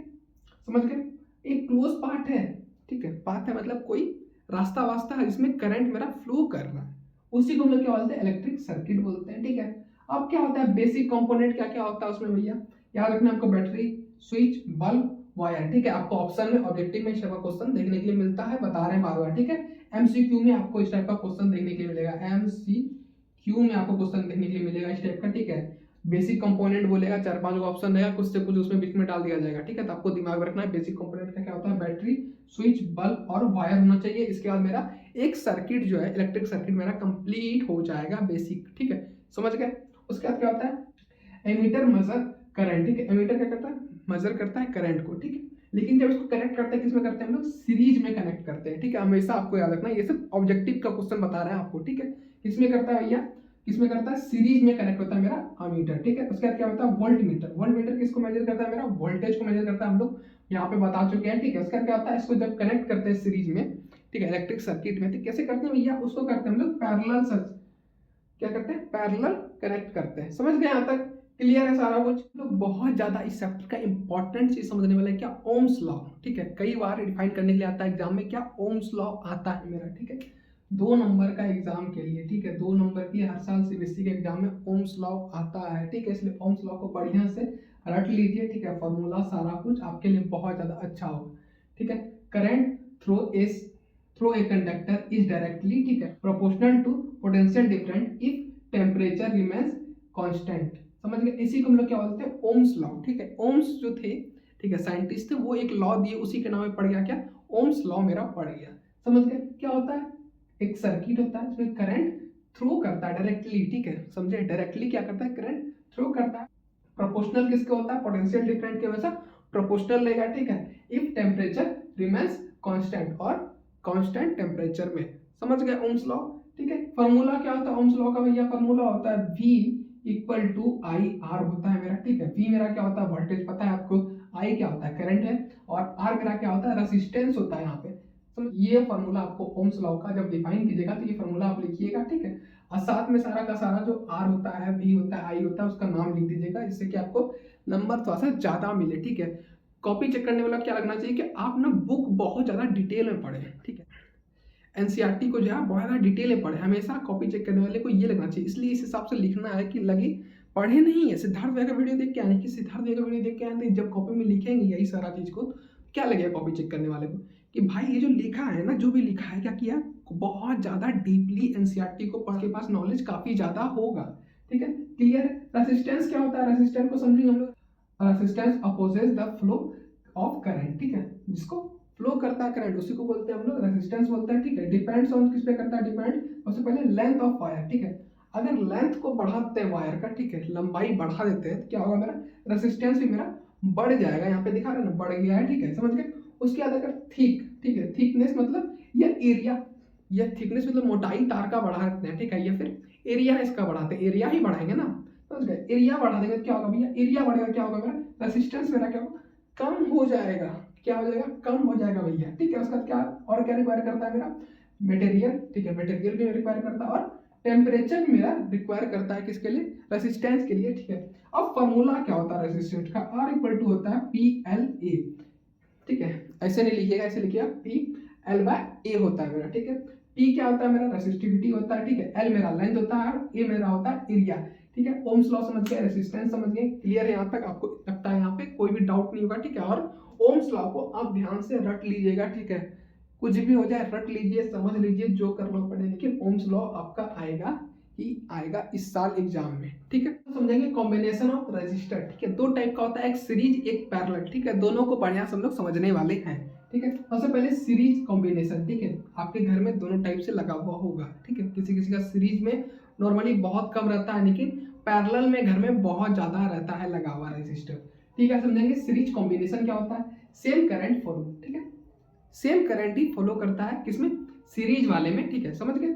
समझ गए। एक क्लोज पार्ट है, ठीक है, पाथ है मतलब कोई रास्ता वास्ता है जिसमें करंट मेरा फ्लो कर रहा है, उसी को हम लोग क्या बोलते हैं, इलेक्ट्रिक सर्किट बोलते हैं, ठीक है। अब क्या होता है, बेसिक कंपोनेंट क्या क्या होता है उसमें भैया, याद रखना आपको, बैटरी, स्विच, बल्ब, वायर, ठीक है। आपको ऑप्शन में, ऑब्जेक्टिव में इस टाइप का क्वेश्चन देखने के लिए मिलता है, बता रहे हैं बार बार, ठीक है। एमसीक्यू में आपको इस टाइप का क्वेश्चन देखने के लिए मिलेगा, एमसीक्यू में आपको क्वेश्चन देखने के लिए मिलेगा इस टाइप का, ठीक है। बेसिक कंपोनेंट बोलेगा, 4-5 ऑप्शन रहेगा, कुछ से कुछ उसमें बीच में डाल दिया जाएगा, ठीक है। तो आपको दिमाग में रखना है बेसिक कंपोनेंट का क्या होता है, बैटरी, स्विच, बल्ब और वायर होना चाहिए। इसके बाद मेरा एक सर्किट जो है, इलेक्ट्रिक सर्किट मेरा कंप्लीट हो जाएगा बेसिक, ठीक है, समझ गए। उसके बाद क्या होता है, एमीटर मेजर करंट, ठीक है। एमीटर क्या करता है, मेजर करता है करंट को, ठीक है। लेकिन जब इसको कनेक्ट करते हैं, किसमें करते हैं हम लोग, सीरीज में कनेक्ट करते हैं, ठीक है। हमेशा आपको याद रखना, ये सब ऑब्जेक्टिव का क्वेश्चन बता रहे हैं आपको, ठीक है। किसमें करता है भैया, किसमें करता है, सीरीज में कनेक्ट होता है मेरा अमीटर, ठीक है। उसके बाद क्या होता है, वोल्ट मीटर। वोल्ट मीटर किसको मेजर करता है, मेरा वोल्टेज को मेजर करता है, हम लोग यहाँ पे बता चुके हैं, ठीक है। उसका क्या होता है, इसको जब कनेक्ट करते हैं सीरीज में, ठीक है, इलेक्ट्रिक सर्किट में, तो कैसे करते हैं भैया, उसको करते हैं हम लोग पैरेलल सर्किट, क्या करते हैं, पैरेलल कनेक्ट करते हैं। समझ गए यहाँ तक, क्लियर है सारा कुछ। तो बहुत ज्यादा इस चैप्टर का इंपॉर्टेंट चीज समझने वाला है क्या, ओम्स लॉ, ठीक है। कई बार डिफाइन करने के लिए आता है एग्जाम में, क्या ओम्स लॉ आता है मेरा, ठीक है। 2 नंबर का एग्जाम के लिए, ठीक है, 2 नंबर की हर साल सीबीएसई के एग्जाम में ओम्स लॉ आता है, ठीक है। इसलिए ओम्स लॉ को बढ़िया से रट लीजिए, ठीक है। फॉर्मूला सारा कुछ आपके लिए बहुत ज्यादा अच्छा होगा, ठीक है। Current through a conductor is directly, ठीक है, proportional to potential different if temperature remains constant. समझ गए। इसी को हम लोग क्या बोलते हैं, ओम्स लॉ, ठीक है। ओम्स जो थे, ठीक है, साइंटिस्ट थे, वो एक लॉ दिए, उसी के नाम में पड़ गया क्या, ओम्स लॉ मेरा पड़ गया। समझ गए। क्या होता है, एक सर्किट होता है जिसमें करंट थ्रू करता है डायरेक्टली, ठीक है, समझे। डायरेक्टली क्या करता है, करंट थ्रू करता है। प्रोपोर्शनल किसके होता है, पोटेंशियल डिफरेंट के वजह प्रोपोर्शनल लेगा, ठीक है, इफ टेम्परेचर रिमेन्स कांस्टेंट, और कांस्टेंट टेम्परेचर में। समझ गए ओम्स लॉ, ठीक है। फार्मूला क्या होता है ओम्स लॉ का भैया, फार्मूला होता है V equal to I R होता है मेरा, ठीक है। V मेरा क्या होता है, वोल्टेज पता है आपको, I क्या होता है, करंट है, और R मेरा क्या होता है, रेजिस्टेंस होता है यहाँ पे। समझ, ये फार्मूला आपको ओम्स लॉ का जब डिफाइन कीजिएगा तो ये फार्मूला आप लिखिएगा, ठीक है। और साथ में सारा का सारा जो R होता है, V होता है, I होता है, उसका नाम लिख दीजिएगा, जिससे कि आपको नंबर थोड़ा सा ज्यादा मिले, ठीक है। कॉपी चेक करने वाला क्या लगना चाहिए कि आप ना बुक बहुत ज़्यादा डिटेल में पढ़ें, ठीक है। एनसीईआरटी को जो है बहुत ज़्यादा डिटेल में पढ़े, हमेशा कॉपी चेक करने वाले को ये लगना चाहिए, इसलिए इस हिसाब से लिखना है कि लगे पढ़े नहीं है। सिद्धार्थ भैया का वीडियो देख के आने कि सिद्धार्थ भैया का वीडियो देख के आने, जब कॉपी में लिखेंगे यही सारा चीज़ को, क्या लगेगा कॉपी चेक करने वाले को कि भाई ये जो लिखा है ना, जो भी लिखा है क्या किया, बहुत ज़्यादा डीपली एनसीईआरटी को पढ़ के पास नॉलेज काफ़ी ज़्यादा होगा, ठीक है। क्लियर है। रेसिस्टेंस क्या होता है, रेसिस्टेंस को समझेंगे हम लोग। Resistance opposes the flow of current, ठीक है, जिसको फ्लो करता है करंट उसी को बोलते हैं हम लोग रेजिस्टेंस बोलते हैं, ठीक है। डिपेंड्स ऑन किस पे करता है, डिपेंड सबसे पहले लेंथ ऑफ वायर, ठीक है। अगर लेंथ को बढ़ाते हैं वायर का, ठीक है, लंबाई बढ़ा देते हैं तो क्या होगा, मेरा रेजिस्टेंस भी मेरा बढ़ जाएगा। यहाँ पे दिखा रहे हैं ना, बढ़ गया है, ठीक है, समझ गए। उसके बाद अगर थिक, ठीक है, थिकनेस मतलब ये एरिया, ये थिकनेस मतलब मोटाई तार का बढ़ा देते हैं, ठीक है, या फिर एरिया इसका बढ़ाते हैं, एरिया ही बढ़ाएंगे ना, समझ गए। एरिया बढ़ा देंगे तो क्या होगा भैया, एरिया बढ़ेगा, क्या होगा मेरा रेजिस्टेंस मेरा क्या होगा, कम हो जाएगा। क्या हो जाएगा, कम हो जाएगा भैया, ठीक है। उसका क्या और क्या रिक्वायर करता है मेरा, मटेरियल, ठीक है, मटेरियल भी रिक्वायर करता है, और टेम्परेचर भी मेरा रिक्वायर करता है किसके लिए, रेसिस्टेंस के लिए, ठीक है। अब फॉर्मूला क्या होता है रेसिस्टेंस का, R इक्वल टू होता है PLA, ठीक है। ऐसे नहीं लिखिएगा, ऐसे लिखिएगा PL/A होता है मेरा, ठीक है। P क्या होता है मेरा, रेसिस्टिविटी होता है, ठीक है। L मेरा लेंथ होता है, और A मेरा होता है एरिया, ठीक है। ओम्स लॉ समझ गए, रेसिस्टेंस समझ गए, क्लियर है यहाँ तक, आपको लगता है यहाँ पे कोई भी डाउट नहीं होगा, ठीक है। और ओम्स लॉ को आप ध्यान से रट लीजिएगा, ठीक है, कुछ भी हो जाए रट लीजिए, समझ लीजिए, जो करना पड़े, लेकिन ओम्स लॉ आपका आएगा ही आएगा इस साल एग्जाम में, ठीक है। तो समझेंगे कॉम्बिनेशन ऑफ रेजिस्टर, ठीक है, दो टाइप का होता है, एक सीरीज एक पैरेलल, ठीक है, दोनों को बढ़िया से हम लोग समझने वाले हैं, ठीक है। सबसे पहले सीरीज कॉम्बिनेशन, ठीक है, आपके घर में दोनों टाइप से लगा हुआ होगा, ठीक है। किसी किसी का सीरीज में नॉर्मली बहुत कम रहता है, लेकिन पैरेलल में घर में बहुत ज्यादा रहता है लगा हुआ रेजिस्टर, ठीक है। समझेंगे सीरीज कॉम्बिनेशन क्या होता है, सेम करंट फॉलो, ठीक है, सेम करंट ही फॉलो करता है किसमें, सीरीज वाले में, ठीक है, समझ गए।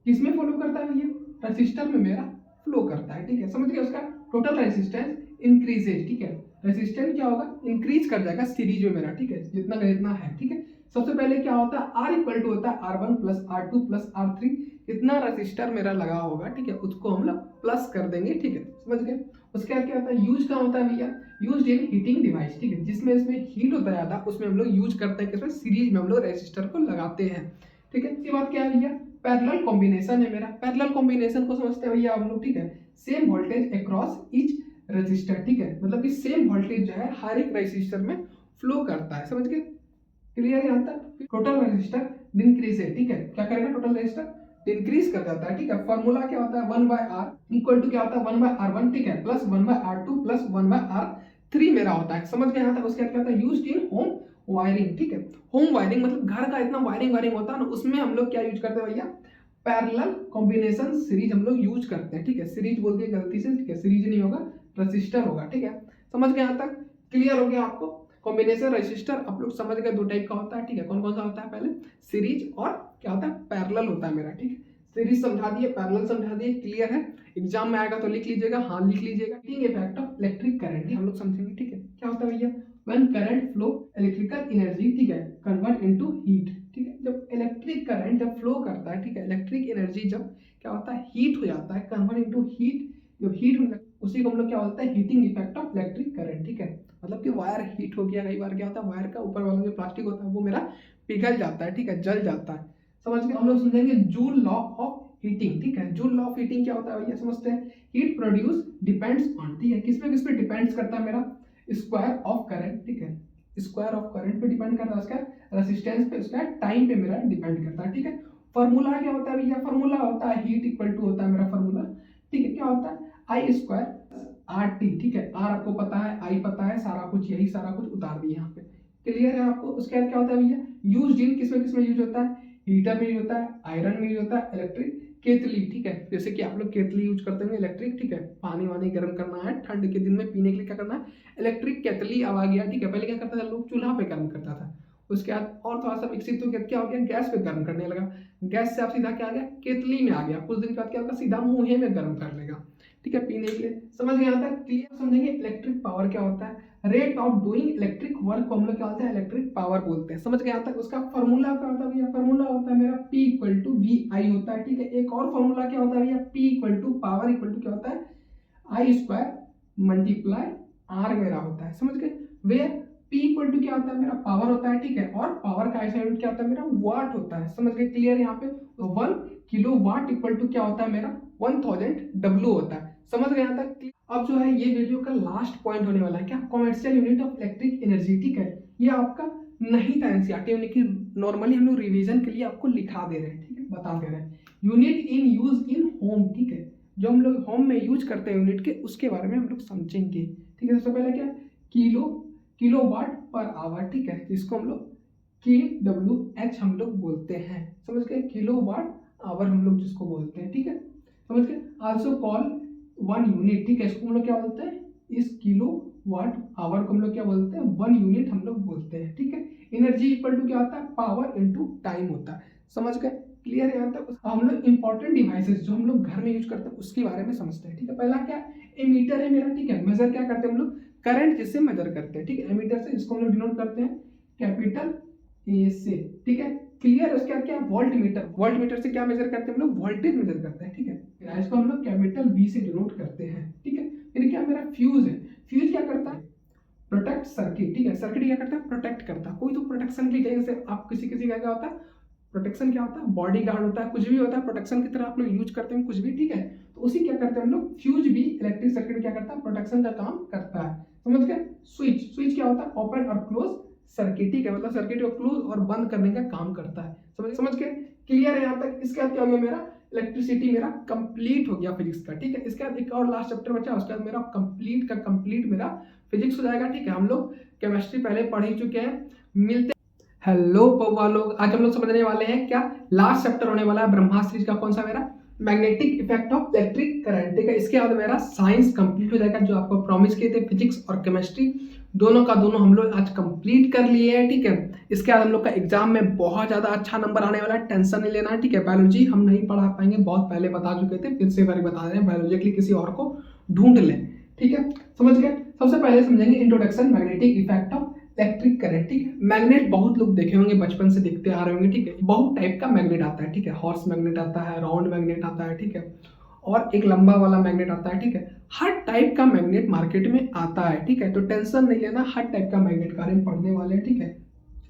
किसमें फॉलो करता है भैया, रेजिस्टर में मेरा फ्लो करता है, ठीक है, समझ गए। उसका टोटल रेजिस्टेंस इंक्रीजेज, ठीक है, रेजिस्टेंस क्या होगा, इंक्रीज कर जाएगा सीरीज में मेरा, ठीक है, जितना का जितना है, ठीक है। सबसे पहले क्या होता है, R इक्वल टू होता है R1 plus R2 plus R3, कितना रेजिस्टर मेरा लगा होगा, ठीक है, उसको हम लोग प्लस कर देंगे, ठीक है, समझ गए। उसके बाद क्या होता है, यूज का होता है भैया, यूज इन हीटिंग डिवाइस, ठीक है, जिसमें इसमें हीट होता है ज्यादा, उसमें हम लोग यूज करते हैं किसमें, सीरीज में हम लोग रेजिस्टर को लगाते हैं, ठीक है। इसके बाद क्या है भैया, पैरेलल कॉम्बिनेशन है मेरा। पैरेलल कॉम्बिनेशन को समझते हैं भैया हम लोग, ठीक है, same voltage across each resistor, ठीक है, मतलब कि सेम वोल्टेज जो है हर एक रेजिस्टर में फ्लो करता है, समझ गए, क्लियर है यहाँ तक। टोटल रेजिस्टर डिक्रीज है, ठीक है, क्या करेगा, टोटल रेजिस्टर डिक्रीज कर जाता है, ठीक है। फॉर्मूला क्या होता है, 1/R इक्वल टू क्या होता है, 1/R1, ठीक है, प्लस 1/R2 प्लस 1/R3 मेरा होता है, समझ गए यहाँ तक। उसके बाद क्या होता है, यूज्ड इन होम वायरिंग, ठीक है, होम वायरिंग मतलब घर का इतना वायरिंग होता है ना, उसमें हम लोग क्या यूज करते हैं भैया, पैरेलल कॉम्बिनेशन सीरीज हम लोग यूज करते हैं, ठीक है। सीरीज बोल दिया गलती से, ठीक है, सीरीज नहीं होगा, रेजिस्टर होगा, ठीक है, समझ गए यहाँ तक, क्लियर हो गया आपको। कॉम्बिनेशन रेजिस्टर आप लोग समझ गए, दो टाइप का होता है, ठीक है, कौन कौन सा होता है, पहले सीरीज और क्या होता है, पैरेलल होता है मेरा, ठीक है। सीरीज समझा दिए, पैरेलल समझा दिए, क्लियर है। एग्जाम में आएगा तो लिख लीजिएगा, हाँ लिख लीजिएगा। इफेक्ट ऑफ इलेक्ट्रिक करंट हम लोग समझेंगे, ठीक है, क्या होता है भैया, when current flow electrical energy, ठीक है, कन्वर्ट इनटू हीट, ठीक है, जब इलेक्ट्रिक करंट जब फ्लो करता है, ठीक है, इलेक्ट्रिक एनर्जी जब क्या होता है, हीट हो जाता है, कन्वर्ट इनटू हीट, जब हीट होता है उसी को हम लोग क्या बोलते हैं, heating effect of electric current, ठीक है। मतलब कि वायर हीट हो गया, कई बार क्या होता है, वायर का ऊपर वाला जो प्लास्टिक होता है वो मेरा पिघल जाता है, ठीक है, जल जाता है, समझ गए। हम लोग समझेंगे जूल लॉ ऑफ हीटिंग, ठीक है, जूल लॉ ऑफ हीटिंग क्या होता है भैया, समझते हैं। हीट प्रोड्यूस डिपेंड्स ऑन, ठीक है, किस पे डिपेंड्स करता है मेरा, स्क्वायर ऑफ करंट, ठीक है, स्क्वायर ऑफ करंट पे डिपेंड करता है, उसका रेजिस्टेंस पे, उसका टाइम पे मेरा डिपेंड करता है, ठीक है। फॉर्मूला क्या होता है भैया, फॉर्मूला होता है हीट इक्वल टू होता है मेरा फॉर्मूला, ठीक है, क्या होता है, आई स्क्वायर आर टी, ठीक है, आर आपको पता है, आई पता है, सारा कुछ यही सारा कुछ उतार दिया यहाँ पे, क्लियर है आपको। उसके बाद क्या होता है भैया, यूज इन किसमें यूज होता है, हीटर में यूज होता है, आयरन में यूज होता है, इलेक्ट्रिक केतली, ठीक है, जैसे कि आप लोग केतली यूज करते हैं इलेक्ट्रिक, ठीक है, पानी वानी गर्म करना है ठंड के दिन में पीने के लिए क्या करना है, इलेक्ट्रिक केतली अब आ गया, ठीक है। पहले क्या करता था लोग, चूल्हा पे गर्म करता था, उसके बाद और थोड़ा सा विकसित हो गया, क्या हो गया, गैस पे गर्म करने लगा, गैस से आप सीधा क्या आ गया, केतली में आ गया, कुछ दिन के बाद क्या होगा, सीधा मुंह में गर्म कर लेगा, ठीक है, पीने के लिए, समझ गए यहाँ तक, क्लियर। समझेंगे इलेक्ट्रिक पावर क्या होता है, rate of doing electric work को हम लोग क्या होता है, इलेक्ट्रिक पावर बोलते हैं, समझ गए यहाँ तक। उसका फॉर्मूला क्या होता है भैया, फॉर्मूला होता है मेरा P इक्वल टू VI होता है, ठीक है। एक और फॉर्मूला क्या होता है भैया, P equal to power equal to क्या होता है, I स्क्वायर मल्टीप्लाई R मेरा होता है, समझ गए। वेयर P इक्वल टू क्या होता है मेरा पावर होता है, ठीक है, और पावर का ऐसा यूनिट क्या होता है मेरा वाट होता है, समझ गए, क्लियर। यहाँ पे 1 किलो वाट इक्वल टू क्या होता है मेरा 1000 W होता है, समझ गए यहाँ तक। अब जो है ये वीडियो का लास्ट पॉइंट होने वाला है, क्या, commercial unit of electric energy, ठीक है। ये आपका नहीं था एनसीईआरटी, यानी कि नॉर्मली हम लोग रिवीजन के लिए आपको लिखा दे रहे हैं, ठीक है, बता दे रहे हैं। Unit in use in home, ठीक है, जो हम लोग होम में यूज करते हैं यूनिट के, उसके बारे में हम लोग समझेंगे, ठीक है। सबसे पहले क्या, किलो वाट पर आवर, ठीक है, जिसको हम लोग KWH हम लोग बोलते हैं, समझ गए, किलो वाट आवर हम लोग जिसको बोलते हैं, ठीक है, समझ गए। आल्सो कॉल 1 यूनिट, ठीक है, इसको हम लोग क्या बोलते हैं, इस किलो वाट आवर को हम लोग क्या बोलते हैं 1 यूनिट हम लोग बोलते हैं, ठीक है। एनर्जी इक्वल टू क्या होता है पावर इनटू टाइम होता है, समझ गए, क्लियर है यहाँ तक। हम लोग इंपॉर्टेंट डिवाइसेस जो हम लोग घर में यूज करते हैं उसके बारे में समझते हैं, ठीक है। पहला क्या, एमीटर है मेरा, ठीक है, मेजर क्या करते हैं हम लोग, करंट जिससे मेजर करते हैं, ठीक है, एमीटर से, इसको हम लोग डिनोट करते हैं कैपिटल ए से, ठीक है, क्लियर। उसके बाद क्या, वोल्ट मीटर से क्या मेजर करते हैं हम लोग, वोल्टेज मेजर करते हैं, ठीक है, इसको हम लोग कैपिटल V से डिनोट करते हैं, ठीक है। फिर क्या मेरा फ्यूज है, फ्यूज क्या करता है, प्रोटेक्ट सर्किट, ठीक है, सर्किट क्या करता है, प्रोटेक्ट करता है, कोई तो प्रोटेक्शन की जगह से आप किसी का क्या होता है, प्रोटेक्शन क्या होता है, बॉडी गार्ड होता है, कुछ भी होता है प्रोटेक्शन की तरह आप लोग यूज करते हैं कुछ भी, ठीक है। तो उसी क्या करते हैं हम लोग, फ्यूज भी इलेक्ट्रिक सर्किट क्या करता है, प्रोटेक्शन का काम करता है, समझ गए। स्विच क्या होता है, ओपन और क्लोज सर्किट, ठीक है, मतलब सर्किट को क्लोज और बंद करने का काम करता है, समझ गए, क्लियर है यहाँ तक। इसके बाद क्या हो गया मेरा, इलेक्ट्रिसिटी मेरा कंप्लीट हो गया फिजिक्स का, ठीक है। इसके बाद एक और लास्ट चैप्टर बचा, उसके बाद मेरा कंप्लीट मेरा फिजिक्स हो जाएगा, ठीक है। हम लोग केमिस्ट्री पहले पढ़ ही चुके हैं, मिलते। हेलो पौवा लोग, आज हम लोग समझने वाले हैं क्या, लास्ट चैप्टर होने वाला है ब्रह्मास्त्र सीरीज का, कौन सा मेरा, magnetic effect of electric current, ठीक है। इसके बाद मेरा साइंस कंप्लीट हो जाएगा, जो आपको प्रॉमिस किए थे, फिजिक्स और केमिस्ट्री दोनों का दोनों हम लोग आज कंप्लीट कर लिए हैं, ठीक है। इसके बाद हम लोग का एग्जाम में बहुत ज्यादा अच्छा नंबर आने वाला है, टेंशन नहीं लेना है, ठीक है। बायोलॉजी हम नहीं पढ़ा पाएंगे, बहुत पहले बता चुके थे, फिर से एक बार बता रहे हैं, बायोलॉजी के लिए किसी और को ढूंढ लें, ठीक है, समझ गए। सबसे पहले समझेंगे introduction magnetic effect of electric current, ठीक है। मैग्नेट बहुत लोग देखे होंगे, बचपन से देखते आ रहे होंगे, ठीक है। बहुत टाइप का मैग्नेट आता है, ठीक है, हॉर्स मैग्नेट आता है, राउंड मैग्नेट आता है, ठीक है, और एक लंबा वाला मैग्नेट आता है, ठीक है। हर टाइप का मैग्नेट मार्केट में आता है, ठीक है, तो टेंशन नहीं लेना, हर टाइप का मैग्नेट के बारे में पढ़ने वाले हैं, ठीक है।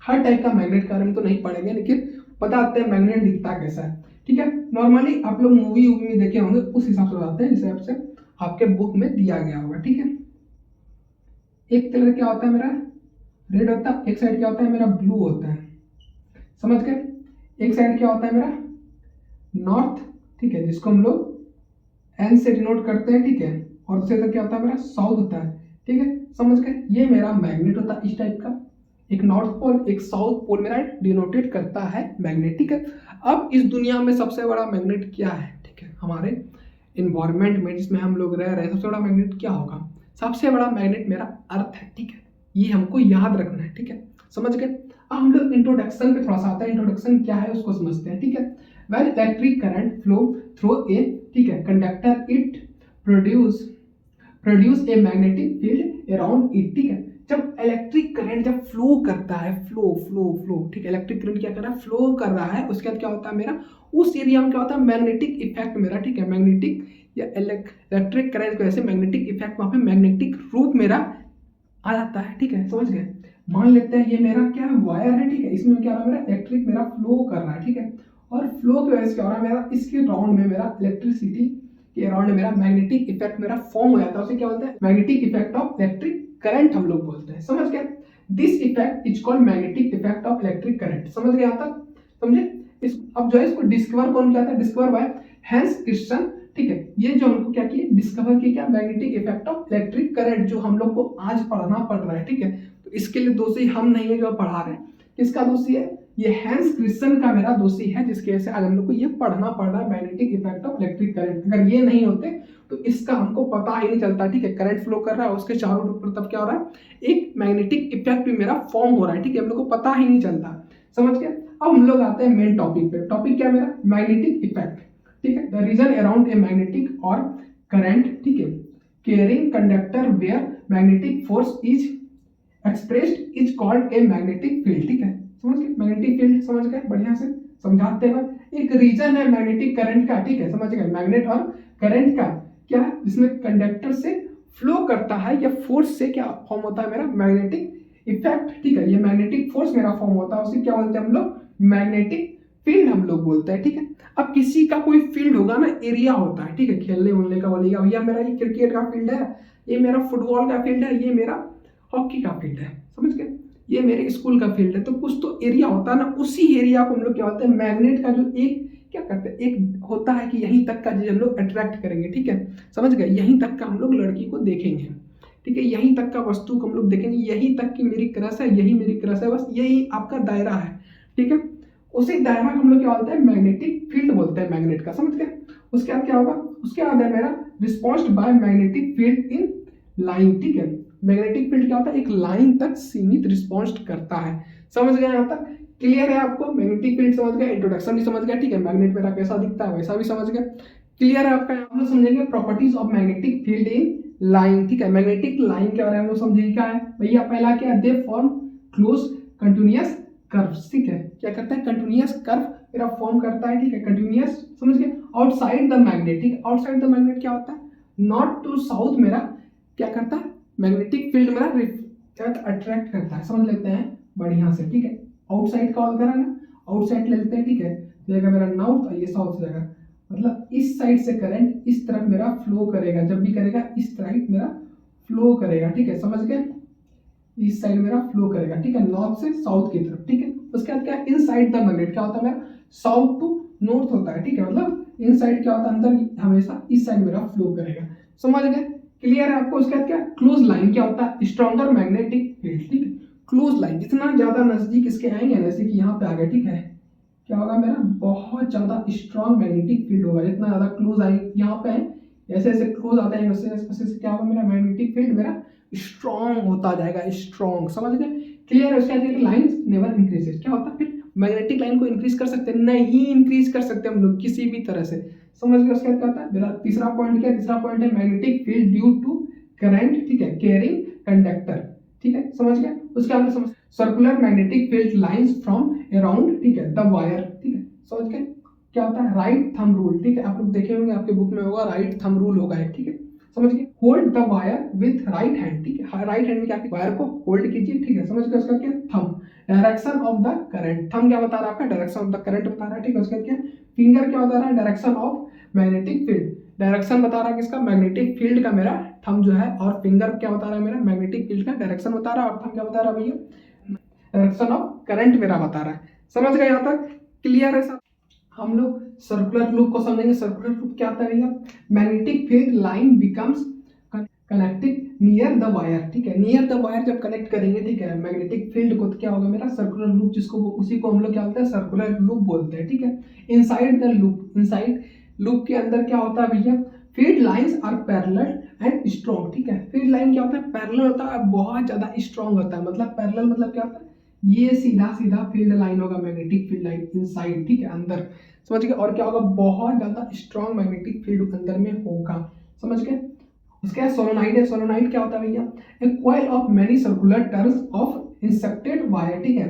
हर टाइप का मैग्नेट के बारे में तो नहीं पढ़ेंगे, लेकिन बताते हैं मैग्नेट दिखता कैसा है, ठीक है। नॉर्मली आप लोग मूवी में देखे होंगे, उस हिसाब से बताते हैं, जिस हिसाब से आपके बुक में दिया गया होगा, ठीक है। एक कलर क्या होता है मेरा, रेड होता है, एक साइड क्या होता है मेरा, ब्लू होता है, समझ गए। एक साइड क्या होता है मेरा, नॉर्थ, ठीक है, जिसको हम लोग एन से डिनोट करते हैं, ठीक है, और दूसरे तरफ क्या होता है मेरा, साउथ होता है, ठीक है, समझ गए। ये मेरा मैग्नेट होता है इस टाइप का, एक नॉर्थ पोल एक साउथ पोल मेरा डिनोटेड करता है मैग्नेट, ठीक है। अब इस दुनिया में सबसे बड़ा मैग्नेट क्या है, ठीक है, हमारे इन्वायरमेंट में जिसमें हम लोग रह रहे हैं, सबसे बड़ा मैग्नेट क्या होगा, सबसे बड़ा मैग्नेट मेरा अर्थ है, ठीक है, ये हमको याद रखना है, ठीक है, समझ गए। अब हम लोग इंट्रोडक्शन पे थोड़ा सा आता है, इंट्रोडक्शन क्या है उसको समझते हैं, ठीक है। When electric current flow through a, ठीक है, conductor, it produce a magnetic field around it, ठीक है। जब इलेक्ट्रिक करंट जब फ्लो करता है, फ्लो, ठीक है, इलेक्ट्रिक करंट क्या कर रहा है, फ्लो कर रहा है, उसके बाद क्या होता है मेरा, उस एरिया में क्या होता है, मैग्नेटिक इफेक्ट मेरा, ठीक है, मैग्नेटिक या इलेक्ट्रिक करंट की वजह से मैग्नेटिक इफेक्ट, वहां पे मैग्नेटिक रूप मेरा आ जाता है, ठीक है, समझ गए। मान लेते हैं ये मेरा क्या है, वायर है, ठीक है, इसमें क्या हो रहा है मेरा, इलेक्ट्रिक मेरा फ्लो कर रहा है, ठीक है, और फ्लो की वजह से क्या हो रहा है मेरा, इसके राउंड में मेरा इलेक्ट्रिसिटी के अराउंड मेरा मैग्नेटिक इफेक्ट मेरा फॉर्म हो जाता है, उसे क्या बोलते हैं, magnetic effect of electric current हम लोग बोलते हैं, समझ गए। This effect is called magnetic effect of electric current, समझ गए यहाँ तक, समझे। इस अब जो है इसको डिस्कवर कौन किया था, डिस्कवर बाय हैंस क्रिस्टियन, ठीक है, ये जो हमको क्या किए, डिस्कवर किया क्या, magnetic effect of electric current, जो हम लोग को आज पढ़ना पड़ रहा है, ठीक है। तो इसके लिए दोषी हम नहीं है जो पढ़ा रहे हैं, किसका दोषी है, ये हैंस क्रिस्टियन का मेरा दोषी है, जिसकी वजह से आज हम लोग को ये पढ़ना पड़ रहा है, magnetic effect of electric current. अगर ये नहीं होते तो इसका हमको पता ही नहीं चलता, ठीक है। करंट फ्लो कर रहा है, उसके चारों ऊपर तब क्या हो रहा है, एक मैग्नेटिक इफेक्ट भी मेरा फॉर्म हो रहा है, ठीक है, हम लोग को पता ही नहीं चलता, समझ गए। अब हम लोग आते हैं मेन टॉपिक पे, टॉपिक क्या मेरा, मैग्नेटिक इफेक्ट, ठीक है, the region around a magnetic और करंट, ठीक है, carrying conductor where magnetic force is expressed is called a magnetic field, ठीक है, समझ गए, मैग्नेटिक फील्ड समझ गए, बढ़िया से समझाते हुए। एक रीजन है मैग्नेटिक करंट का, ठीक है, समझ गए, मैग्नेट और करंट का क्या है, जिसमें कंडक्टर से फ्लो करता है या फोर्स से क्या फॉर्म होता है मेरा, मैग्नेटिक इफेक्ट, ठीक है, ये मैग्नेटिक फोर्स मेरा फॉर्म होता है, उसे क्या बोलते हैं हम लोग, मैग्नेटिक फील्ड हम लोग बोलते हैं, ठीक है। अब किसी का कोई फील्ड होगा ना, एरिया होता है, ठीक है, खेलने उलने का बोलेगा भैया मेरा ये क्रिकेट का फील्ड है, ये मेरा फुटबॉल का फील्ड है, ये मेरा हॉकी का फील्ड है, समझ गए, ये मेरे स्कूल का फील्ड है। तो कुछ तो एरिया होता है ना, उसी एरिया को हम लोग क्या बोलते हैं, मैग्नेट का जो एक क्या करते हैं, एक होता है कि यहीं तक का चीज हम लोग अट्रैक्ट करेंगे, ठीक है, समझ गए, यहीं तक का हम लोग लड़की को देखेंगे, ठीक है, यहीं तक का वस्तु को हम लोग देखेंगे, यहीं तक की मेरी क्रश है, यही मेरी क्रश है, बस यही आपका दायरा है, ठीक है। उसी दायरा को हम लोग क्या बोलते हैं, मैग्नेटिक फील्ड बोलते हैं, मैग्नेट का, समझ गए। उसके बाद क्या होगा, उसके बाद है मेरा responsed by magnetic field in line, ठीक है। मैग्नेटिक फील्ड क्या होता है, एक लाइन तक सीमित रिस्पॉन्स करता है, समझ गए यहाँ तक, क्लियर है आपको, मैग्नेटिक फील्ड समझ गए, इंट्रोडक्शन भी समझ गया, ठीक है, मैग्नेट मेरा कैसा दिखता है वैसा भी समझ गए, क्लियर है आपका। हम लोग समझेंगे properties of magnetic field in line, ठीक है, मैग्नेटिक लाइन के बारे में हम लोग समझेंगे क्या है भैया, पहला क्या है, they form close continuous curves, ठीक है, क्या करता है, कंटिन्यूअस कर्व मेरा फॉर्म करता है, ठीक है, कंटिन्यूअस, समझ गए, आउटसाइड द मैग्नेट, ठीक है, आउटसाइड द मैग्नेट क्या होता है, नॉर्थ टू साउथ मेरा क्या करता है, मैग्नेटिक फील्ड मेरा अट्रैक्ट करता है, समझ लेते हैं बढ़िया से, ठीक है। आउटसाइड का होता है ना, आउटसाइड लेते हैं, ठीक है, जाएगा मेरा नॉर्थ और ये साउथ जाएगा, मतलब इस साइड से करंट इस तरफ मेरा फ्लो करेगा, जब भी करेगा इस साइड मेरा फ्लो करेगा, ठीक है, समझ गए, इस साइड मेरा फ्लो करेगा, ठीक है, नॉर्थ से साउथ की तरफ, ठीक है। उसके बाद क्या, इन साइड द मैग्नेट क्या होता है मेरा, साउथ टू नॉर्थ होता है, ठीक है, मतलब इन साइड क्या होता है, अंदर हमेशा इस साइड मेरा फ्लो करेगा, समझ गए, क्लियर है आपको। उसके बाद क्या, क्लोज लाइन क्या होता है, स्ट्रॉन्गर मैग्नेटिक फील्ड, ठीक है, क्लोज लाइन, जितना ज्यादा नजदीक इसके आएंगे, जैसे कि यहाँ पे आ गए, ठीक है, क्या होगा मेरा, बहुत ज्यादा स्ट्रॉन्ग मैग्नेटिक फील्ड होगा, जितना ज्यादा क्लोज आएंगे यहाँ पे है, जैसे जैसे क्लोज आते हैं वैसे वैसे क्या होगा, मेरा मैग्नेटिक फील्ड मेरा स्ट्रॉन्ग होता जाएगा, स्ट्रॉन्ग, समझ गए, क्लियर है। उसके बाद लाइंस नेवर इंक्रीजेस, क्या होता है फिर, मैग्नेटिक लाइन को इंक्रीज कर सकते हैं, नहीं इंक्रीज कर सकते हम लोग किसी भी तरह से, समझ गए। उसके बाद क्या होता है मेरा तीसरा पॉइंट, क्या तीसरा पॉइंट है, magnetic field due to current, ठीक है, कैरिंग कंडक्टर, ठीक है, समझ गए। उसके बाद समझ circular magnetic field lines from around, ठीक है, द वायर, ठीक है, समझ गए, क्या होता है, राइट थंब रूल, ठीक है, आप लोग देखे होंगे आपके बुक में होगा, राइट थंब रूल होगा, ठीक है, समझ गए, hold the wire with right hand, ठीक है, राइट हैंड में क्या, वायर को होल्ड कीजिए, ठीक है, समझ गए। उसका क्या, thumb, direction of the current, thumb क्या बता रहा है आपका, डायरेक्शन ऑफ द करंट बता रहा है, ठीक है। उसका क्या, फिंगर क्या बता रहा है, direction of magnetic field, direction बता रहा है किसका, मैग्नेटिक फील्ड का मेरा थंब जो है, और फिंगर क्या बता रहा है मेरा, मैग्नेटिक फील्ड का डायरेक्शन बता रहा है, और थंब क्या बता रहा है भैया, डायरेक्शन ऑफ करंट मेरा बता रहा है, समझ गए यहाँ तक, क्लियर है सर। हम लोग सर्कुलर लूप को समझेंगे, सर्कुलर लूप क्या होता है भैया, magnetic field line becomes connecting near the wire, ठीक है, नियर द वायर जब कनेक्ट करेंगे, ठीक है, मैग्नेटिक फील्ड को, तो क्या होगा मेरा सर्कुलर लूप, जिसको उसी को हम लोग क्या बोलते हैं, सर्कुलर लूप बोलते हैं, ठीक है। Inside the loop, inside loop के अंदर क्या होता है भैया, field lines are parallel and strong, ठीक है, फील्ड लाइन क्या होता है, पैरेलल होता है, बहुत ज्यादा स्ट्रॉन्ग होता है, मतलब पैरेलल मतलब क्या होता है, ये सीधा सीधा फील्ड लाइन होगा, मैग्नेटिक फील्ड लाइन इनसाइड, ठीक है, अंदर, समझ गए। और क्या होगा, बहुत ज्यादा स्ट्रॉन्ग मैग्नेटिक फील्ड अंदर में होगा, समझ गए। उसके बाद सोलोनाइड है, सोलोनाइड क्या होता है भैया, a coil of many circular turns of insulated wire, ठीक है,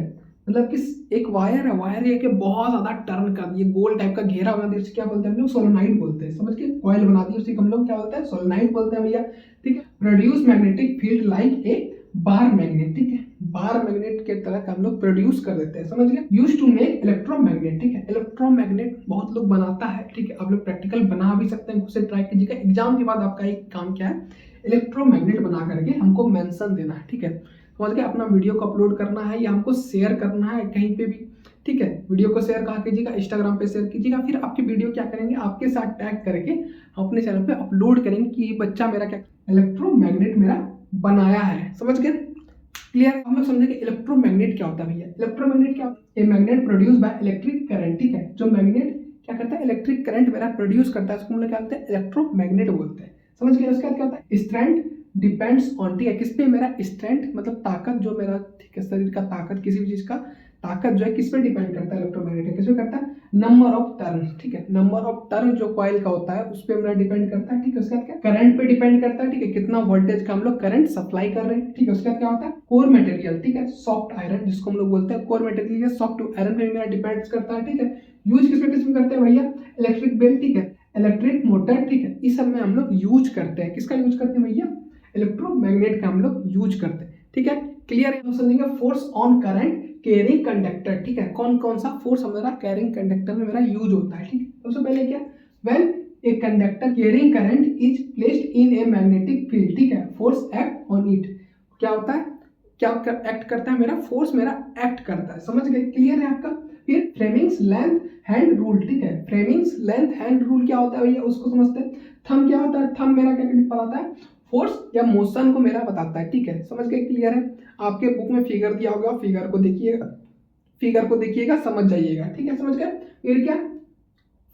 मतलब किस एक वायर है, वायर ये कि बहुत ज्यादा टर्न कर दिए, गोल टाइप का घेरा बना दिया, उसे क्या बोलते हैं हम लोग, सोलोनाइड बोलते हैं, समझ के, कॉइल बना दी उसी को हम लोग क्या बोलते हैं, सोलोनाइड बोलते हैं भैया, ठीक है। Produce magnetic field like a bar magnet, ठीक है, बार मैग्नेट के तरह का हम लोग प्रोड्यूस कर देते हैं, समझ गए। यूज टू मेक इलेक्ट्रोमैग्नेट, ठीक है, इलेक्ट्रोमैग्नेट बहुत लोग बनाता है, ठीक है, आप लोग प्रैक्टिकल बना भी सकते हैं, उसे ट्राई कीजिएगा, एग्जाम के बाद आपका एक काम क्या है, इलेक्ट्रोमैग्नेट बना करके हमको मेंशन देना है, ठीक है, समझ गए। अपना वीडियो को अपलोड करना है या हमको शेयर करना है कहीं पे भी, ठीक है, वीडियो को शेयर कहाँ कीजिएगा, इंस्टाग्राम पे शेयर कीजिएगा, फिर आपकी वीडियो क्या करेंगे, आपके साथ टैग करके हम अपने चैनल पे अपलोड करेंगे कि ये बच्चा मेरा क्या इलेक्ट्रोमैग्नेट मेरा बनाया है, समझ गए, क्लियर। हम लोग समझेंगे इलेक्ट्रोमैग्नेट क्या होता है भैया, इलेक्ट्रोमैग्नेट क्या, a magnet produce by electric current, ठीक है, जो मैग्नेट क्या करता है, इलेक्ट्रिक करंट मेरा प्रोड्यूस करता है, उसको हम लोग क्या बोलते हैं, इलेक्ट्रोमैग्नेट बोलते हैं, समझ गए। उसके बाद क्या होता है, स्ट्रेंथ डिपेंड्स ऑन, ठीक है, किस पे मेरा स्ट्रेंथ मतलब ताकत, जो मेरा ठीक है शरीर का ताकत, किसी भी चीज का ताकत जो है किस पे डिपेंड करता है, इलेक्ट्रोमैग्नेट किस पे करता है, नंबर ऑफ टर्न, ठीक है, नंबर ऑफ टर्न जो कॉइल का होता है उस पे मेरा डिपेंड करता है, ठीक है। उसके बाद क्या, करंट पे डिपेंड करता है, ठीक है, कितना वोल्टेज का हम लोग करंट सप्लाई कर रहे हैं, ठीक है। उसके बाद क्या होता है, कोर मटेरियल, ठीक है, सॉफ्ट आयरन जिसको हम लोग बोलते हैं, कोर मटेरियल या सॉफ्ट आयरन पे मेरा डिपेंड करता है, ठीक है। यूज किस पे करते हैं भैया, इलेक्ट्रिक बेल, ठीक है, इलेक्ट्रिक मोटर, ठीक है, इस सब में हम लोग यूज करते हैं, किसका यूज करते हैं भैया, इलेक्ट्रोमैग्नेट का हम लोग यूज करते हैं, ठीक है, क्लियर है? हम समझेंगे force on current carrying conductor, ठीक है, कौन कौन सा फोर्स हमारा कैरिंग कंडक्टर में मेरा यूज होता है, ठीक है। सबसे पहले क्या, when a conductor carrying current is placed in A magnetic field, ठीक है, फोर्स एक्ट ऑन इट, क्या होता है, क्या एक्ट करता है, मेरा फोर्स मेरा एक्ट करता है, समझ गए? क्लियर है आपका? फिर फ्रेमिंग्स लेंथ हैंड रूल, ठीक है, फ्रेमिंग्स लेंथ हैंड रूल क्या होता है भैया, उसको समझते हैं। थंब क्या होता है, थंब मेरा क्या बताता है, फोर्स या मोशन को मेरा बताता है, ठीक है, समझ गए? क्लियर है? आपके बुक में फिगर दिया होगा, फिगर को देखिएगा, फिगर को देखिएगा, समझ जाइएगा, ठीक है, समझ गए? फिर क्या,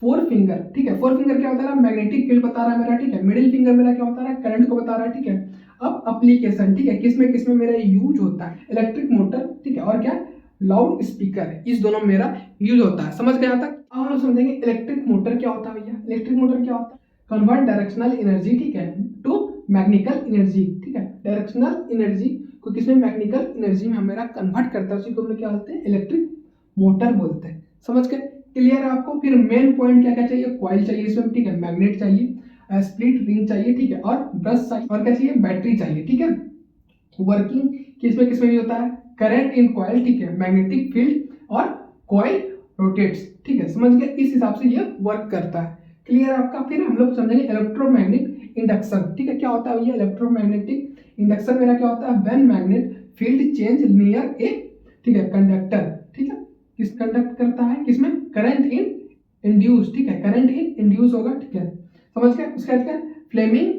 फोर फिंगर, ठीक है, फोर फिंगर क्या होता है, मैग्नेटिक फील्ड बता रहा है मेरा, ठीक है। मिडिल फिंगर मेरा क्या होता है, करंट को बता रहा है, ठीक है। अब एप्लीकेशन, ठीक है, किसमें किसमें मेरा यूज होता है, इलेक्ट्रिक मोटर, ठीक है, और क्या, लाउड स्पीकर है, इस दोनों में मेरा यूज होता है, समझ गए? यहाँ तक अब हम लोग समझेंगे इलेक्ट्रिक मोटर क्या होता है भैया। इलेक्ट्रिक मोटर क्या होता है, कन्वर्ट डायरेक्शनल एनर्जी, ठीक है, टू मैग्नेटिकल एनर्जी, ठीक है, डायरेक्शनल एनर्जी को किसमें, मैग्नेटिकल एनर्जी में हमारा कन्वर्ट करता है, उसी को हम लोग क्या बोलते हैं, इलेक्ट्रिक मोटर बोलते हैं, समझ गए? क्लियर है आपको? फिर मेन पॉइंट क्या क्या चाहिए, कॉइल चाहिए इसमें, ठीक है, मैग्नेट चाहिए, स्प्लिट रिंग चाहिए, ठीक है, और ब्रश चाहिए, और क्या चाहिए, बैटरी चाहिए, ठीक है। वर्किंग किसमें किसमें यूज होता है, करंट इन कॉइल, ठीक है, मैग्नेटिक फील्ड और कॉइल रोटेट्स, ठीक है, समझ गए? इस हिसाब से ये वर्क करता है। क्लियर है आपका? फिर हम लोग समझेंगे इलेक्ट्रोमैग्नेटिक इंडक्शन, ठीक है, क्या होता है भैया इलेक्ट्रोमैग्नेटिक इंडक्शन मेरा क्या होता है, when magnet field change near ए, ठीक है, कंडक्टर, ठीक है, किस कंडक्ट करता है, किसमें, करंट इन इंड्यूस, ठीक है, करंट इन इंड्यूस होगा, ठीक है, समझ गए? उसके बाद क्या, फ्लेमिंग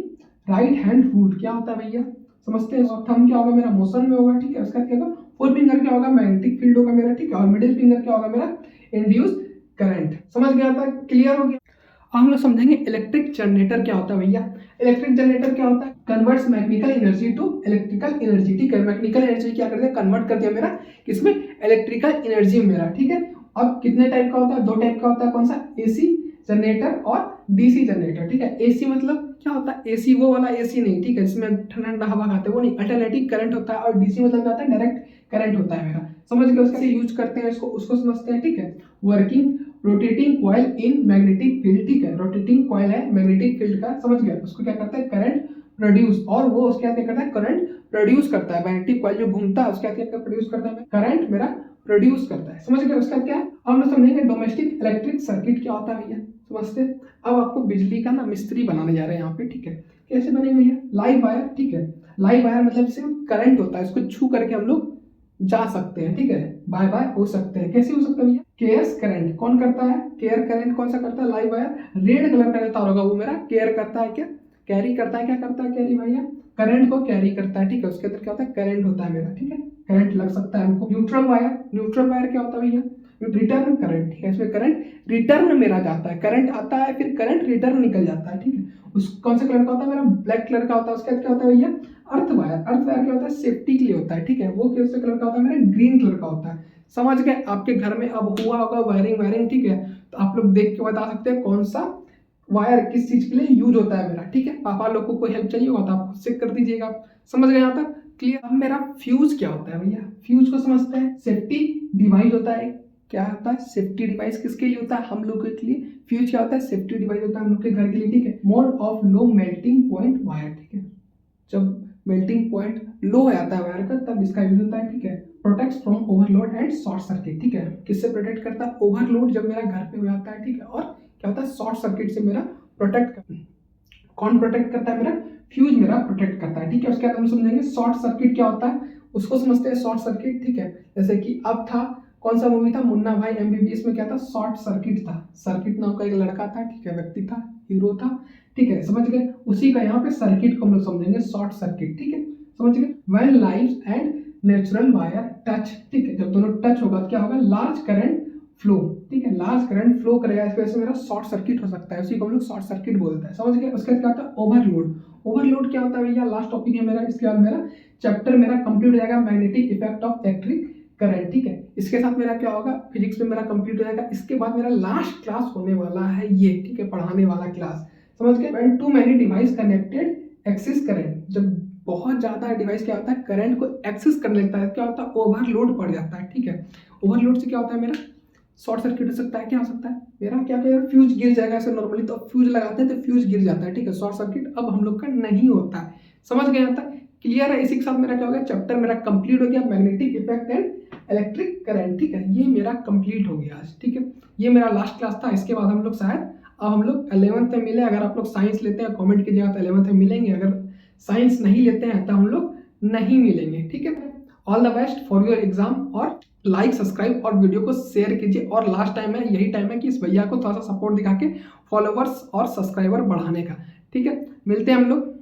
राइट हैंड रूल क्या होता है भैया, समझते हैं? थंब क्या होगा मेरा, मोशन में होगा, ठीक है। उसके बाद क्या होगा, फोर फिंगर क्या होगा, मैग्नेटिक फील्ड होगा मेरा, ठीक है, और मिडिल फिंगर क्या होगा मेरा, इंड्यूस करंट, समझ गया था? क्लियर हो गया? हम लोग समझेंगे इलेक्ट्रिक जनरेटर क्या होता है भैया। इलेक्ट्रिक जनरेटर क्या होता है, converts mechanical energy to electrical energy, ठीक है, मैकेनिकल एनर्जी क्या करते हैं, कन्वर्ट कर दिया मेरा किसमें, इलेक्ट्रिकल एनर्जी में मेरा, ठीक है। अब कितने टाइप का होता है, दो टाइप का होता है, कौन सा, एसी जनरेटर और डीसी जनरेटर, ठीक है। एसी मतलब क्या होता है, एसी वो वाला एसी नहीं, ठीक है, जिसमें ठंडा हवा खाते हैं वो नहीं, अल्टरनेटिंग करंट होता है, और डीसी मतलब क्या होता है, डायरेक्ट करंट होता है मेरा, समझ गए? उसका यूज करते हैं इसको, उसको समझते हैं, ठीक है। Working rotating coil in magnetic field, ठीक है, रोटेटिंग कॉइल है मैग्नेटिक फील्ड का, समझ गया? उसको क्या करता है, करंट प्रोड्यूस, और वो उसके क्या करता है, करंट प्रोड्यूस करता है। मैग्नेटिक कॉइल जो घूमता है उसका क्या प्रोड्यूस करता है, करंट मेरा प्रोड्यूस करता है, समझ गए? उसका क्या, अब हम समझेंगे डोमेस्टिक इलेक्ट्रिक सर्किट क्या होता है भैया, समझते हैं। अब आपको बिजली का ना मिस्त्री बनाने जा रहे हैं यहाँ पे, ठीक है, कैसे बनेगा भैया, लाइव वायर, ठीक है, लाइव वायर मतलब सिर्फ करंट होता है, इसको छू करके हम लोग जा सकते हैं, ठीक है, बाय बाय हो सकते हैं। कैसे हो सकता है भैया, केयर्स करंट कौन करता है, केयर करंट कौन सा करता है, लाइव वायर, रेड कलर का रहता होगा वो मेरा केयर करता है, क्या कैरी करता है, क्या करता है, कैरी भैया, करंट को कैरी करता है, ठीक है, उसके अंदर क्या होता है, करंट होता है मेरा, ठीक है, करंट लग सकता है हमको। न्यूट्रल वायर, न्यूट्रल वायर क्या होता है भैया, रिटर्न करंट, ठीक है, इसमें करंट रिटर्न मेरा जाता है, करंट आता है फिर करंट रिटर्न निकल जाता है, ठीक है। उस कौन से कलर का होता है मेरा, ब्लैक कलर का होता है। उसके बाद क्या होता है भैया, अर्थ वायर, अर्थ वायर क्या होता है, सेफ्टी के लिए होता है, ठीक है, वो किस कलर का होता है मेरा, ग्रीन कलर का होता है, समझ गए? आपके घर में अब हुआ होगा वायरिंग वायरिंग, ठीक है, तो आप लोग देख के बता सकते हैं कौन सा वायर किस चीज के लिए यूज होता है मेरा, ठीक है। पापा लोग को कोई हेल्प चाहिए होगा तो आप खुद से कर दीजिएगा, समझ गए यहाँ तक? क्लियर? अब मेरा फ्यूज क्या होता है भैया, फ्यूज को समझते हैं, सेफ्टी डिवाइस होता है, क्या होता है, सेफ्टी डिवाइस किसके लिए होता है, हम लोग के लिए। फ्यूज क्या होता है, सेफ्टी डिवाइस होता है हम लोग के घर के लिए, ठीक है। Mode of low melting point wire, ठीक है, जब मेल्टिंग पॉइंट लो हो जाता है वायर का तब इसका यूज होता है, ठीक है। Protects from overload and short circuit, ठीक है, किससे प्रोटेक्ट करता है, ओवरलोड जब मेरा घर पे हो जाता है, ठीक है, और क्या होता है, शॉर्ट सर्किट से मेरा प्रोटेक्ट करता है। कौन प्रोटेक्ट करता है मेरा, फ्यूज मेरा प्रोटेक्ट करता है, ठीक है। उसके बाद हम समझेंगे शॉर्ट सर्किट क्या होता है, उसको समझते हैं। शॉर्ट सर्किट, ठीक है, जैसे कि अब था कौन सा मूवी था, मुन्ना भाई एमबीबीएस में क्या था, शॉर्ट सर्किट था, सर्किट नाम का एक लड़का था, ठीक है, व्यक्ति था, हीरो था, ठीक है, समझ गए? उसी का यहाँ पे सर्किट को हम लोग समझेंगे शॉर्ट सर्किट, ठीक है, समझ गए? When lives and natural wire touch, ठीक है, जब दोनों टच होगा तो क्या होगा, लार्ज करंट फ्लो, ठीक है, लार्ज करंट फ्लो करेगा, इस वजह से मेरा शॉर्ट सर्किट हो सकता है, उसी को हम लोग शॉर्ट सर्किट बोलते हैं, समझ गए? उसके बाद क्या होता है, ओवरलोड। ओवरलोड क्या होता है भैया, लास्ट टॉपिक है मेरा, इसके बाद मेरा चैप्टर मेरा कंप्लीट हो जाएगा, magnetic effect of electric current, ठीक है। इसके साथ मेरा क्या होगा, फिजिक्स में मेरा कंप्लीट हो जाएगा। इसके बाद मेरा लास्ट क्लास होने वाला है ये, ठीक है, पढ़ाने वाला क्लास, समझ गए? When too many device connected excess current, जब बहुत ज्यादा डिवाइस क्या होता है, करंट को एक्सेस कर लेता है, क्या होता है, ओवरलोड पड़ जाता है, ठीक है। ओवरलोड से क्या होता है मेरा, शॉर्ट सर्किट हो सकता है, क्या हो सकता है मेरा, क्या क्या फ्यूज गिर जाएगा। ऐसे नॉर्मली तो फ्यूज लगाते हैं तो फ्यूज गिर जाता है, ठीक है, शॉर्ट सर्किट अब हम लोग का नहीं होता है, समझ गए यहाँ तक? क्लियर है? इसी के साथ मेरा क्या हो गया, चैप्टर मेरा कंप्लीट हो गया, magnetic effect and electric current. ठीक है, ये मेरा कंप्लीट हो गया आज। ठीक है, ये मेरा लास्ट क्लास था। इसके बाद हम लोग शायद अब हम लोग 11th में मिले। अगर आप लोग साइंस लेते हैं कमेंट कीजिएगा तो 11th में मिलेंगे, अगर साइंस नहीं लेते हैं तो हम लोग नहीं मिलेंगे। ठीक है, all the best for your exam, और लाइक सब्सक्राइब और वीडियो को शेयर कीजिए। और लास्ट टाइम है, यही टाइम है कि इस भैया को थोड़ा सा सपोर्ट दिखा के फॉलोवर्स और सब्सक्राइबर बढ़ाने का। ठीक है, मिलते हैं हम लोग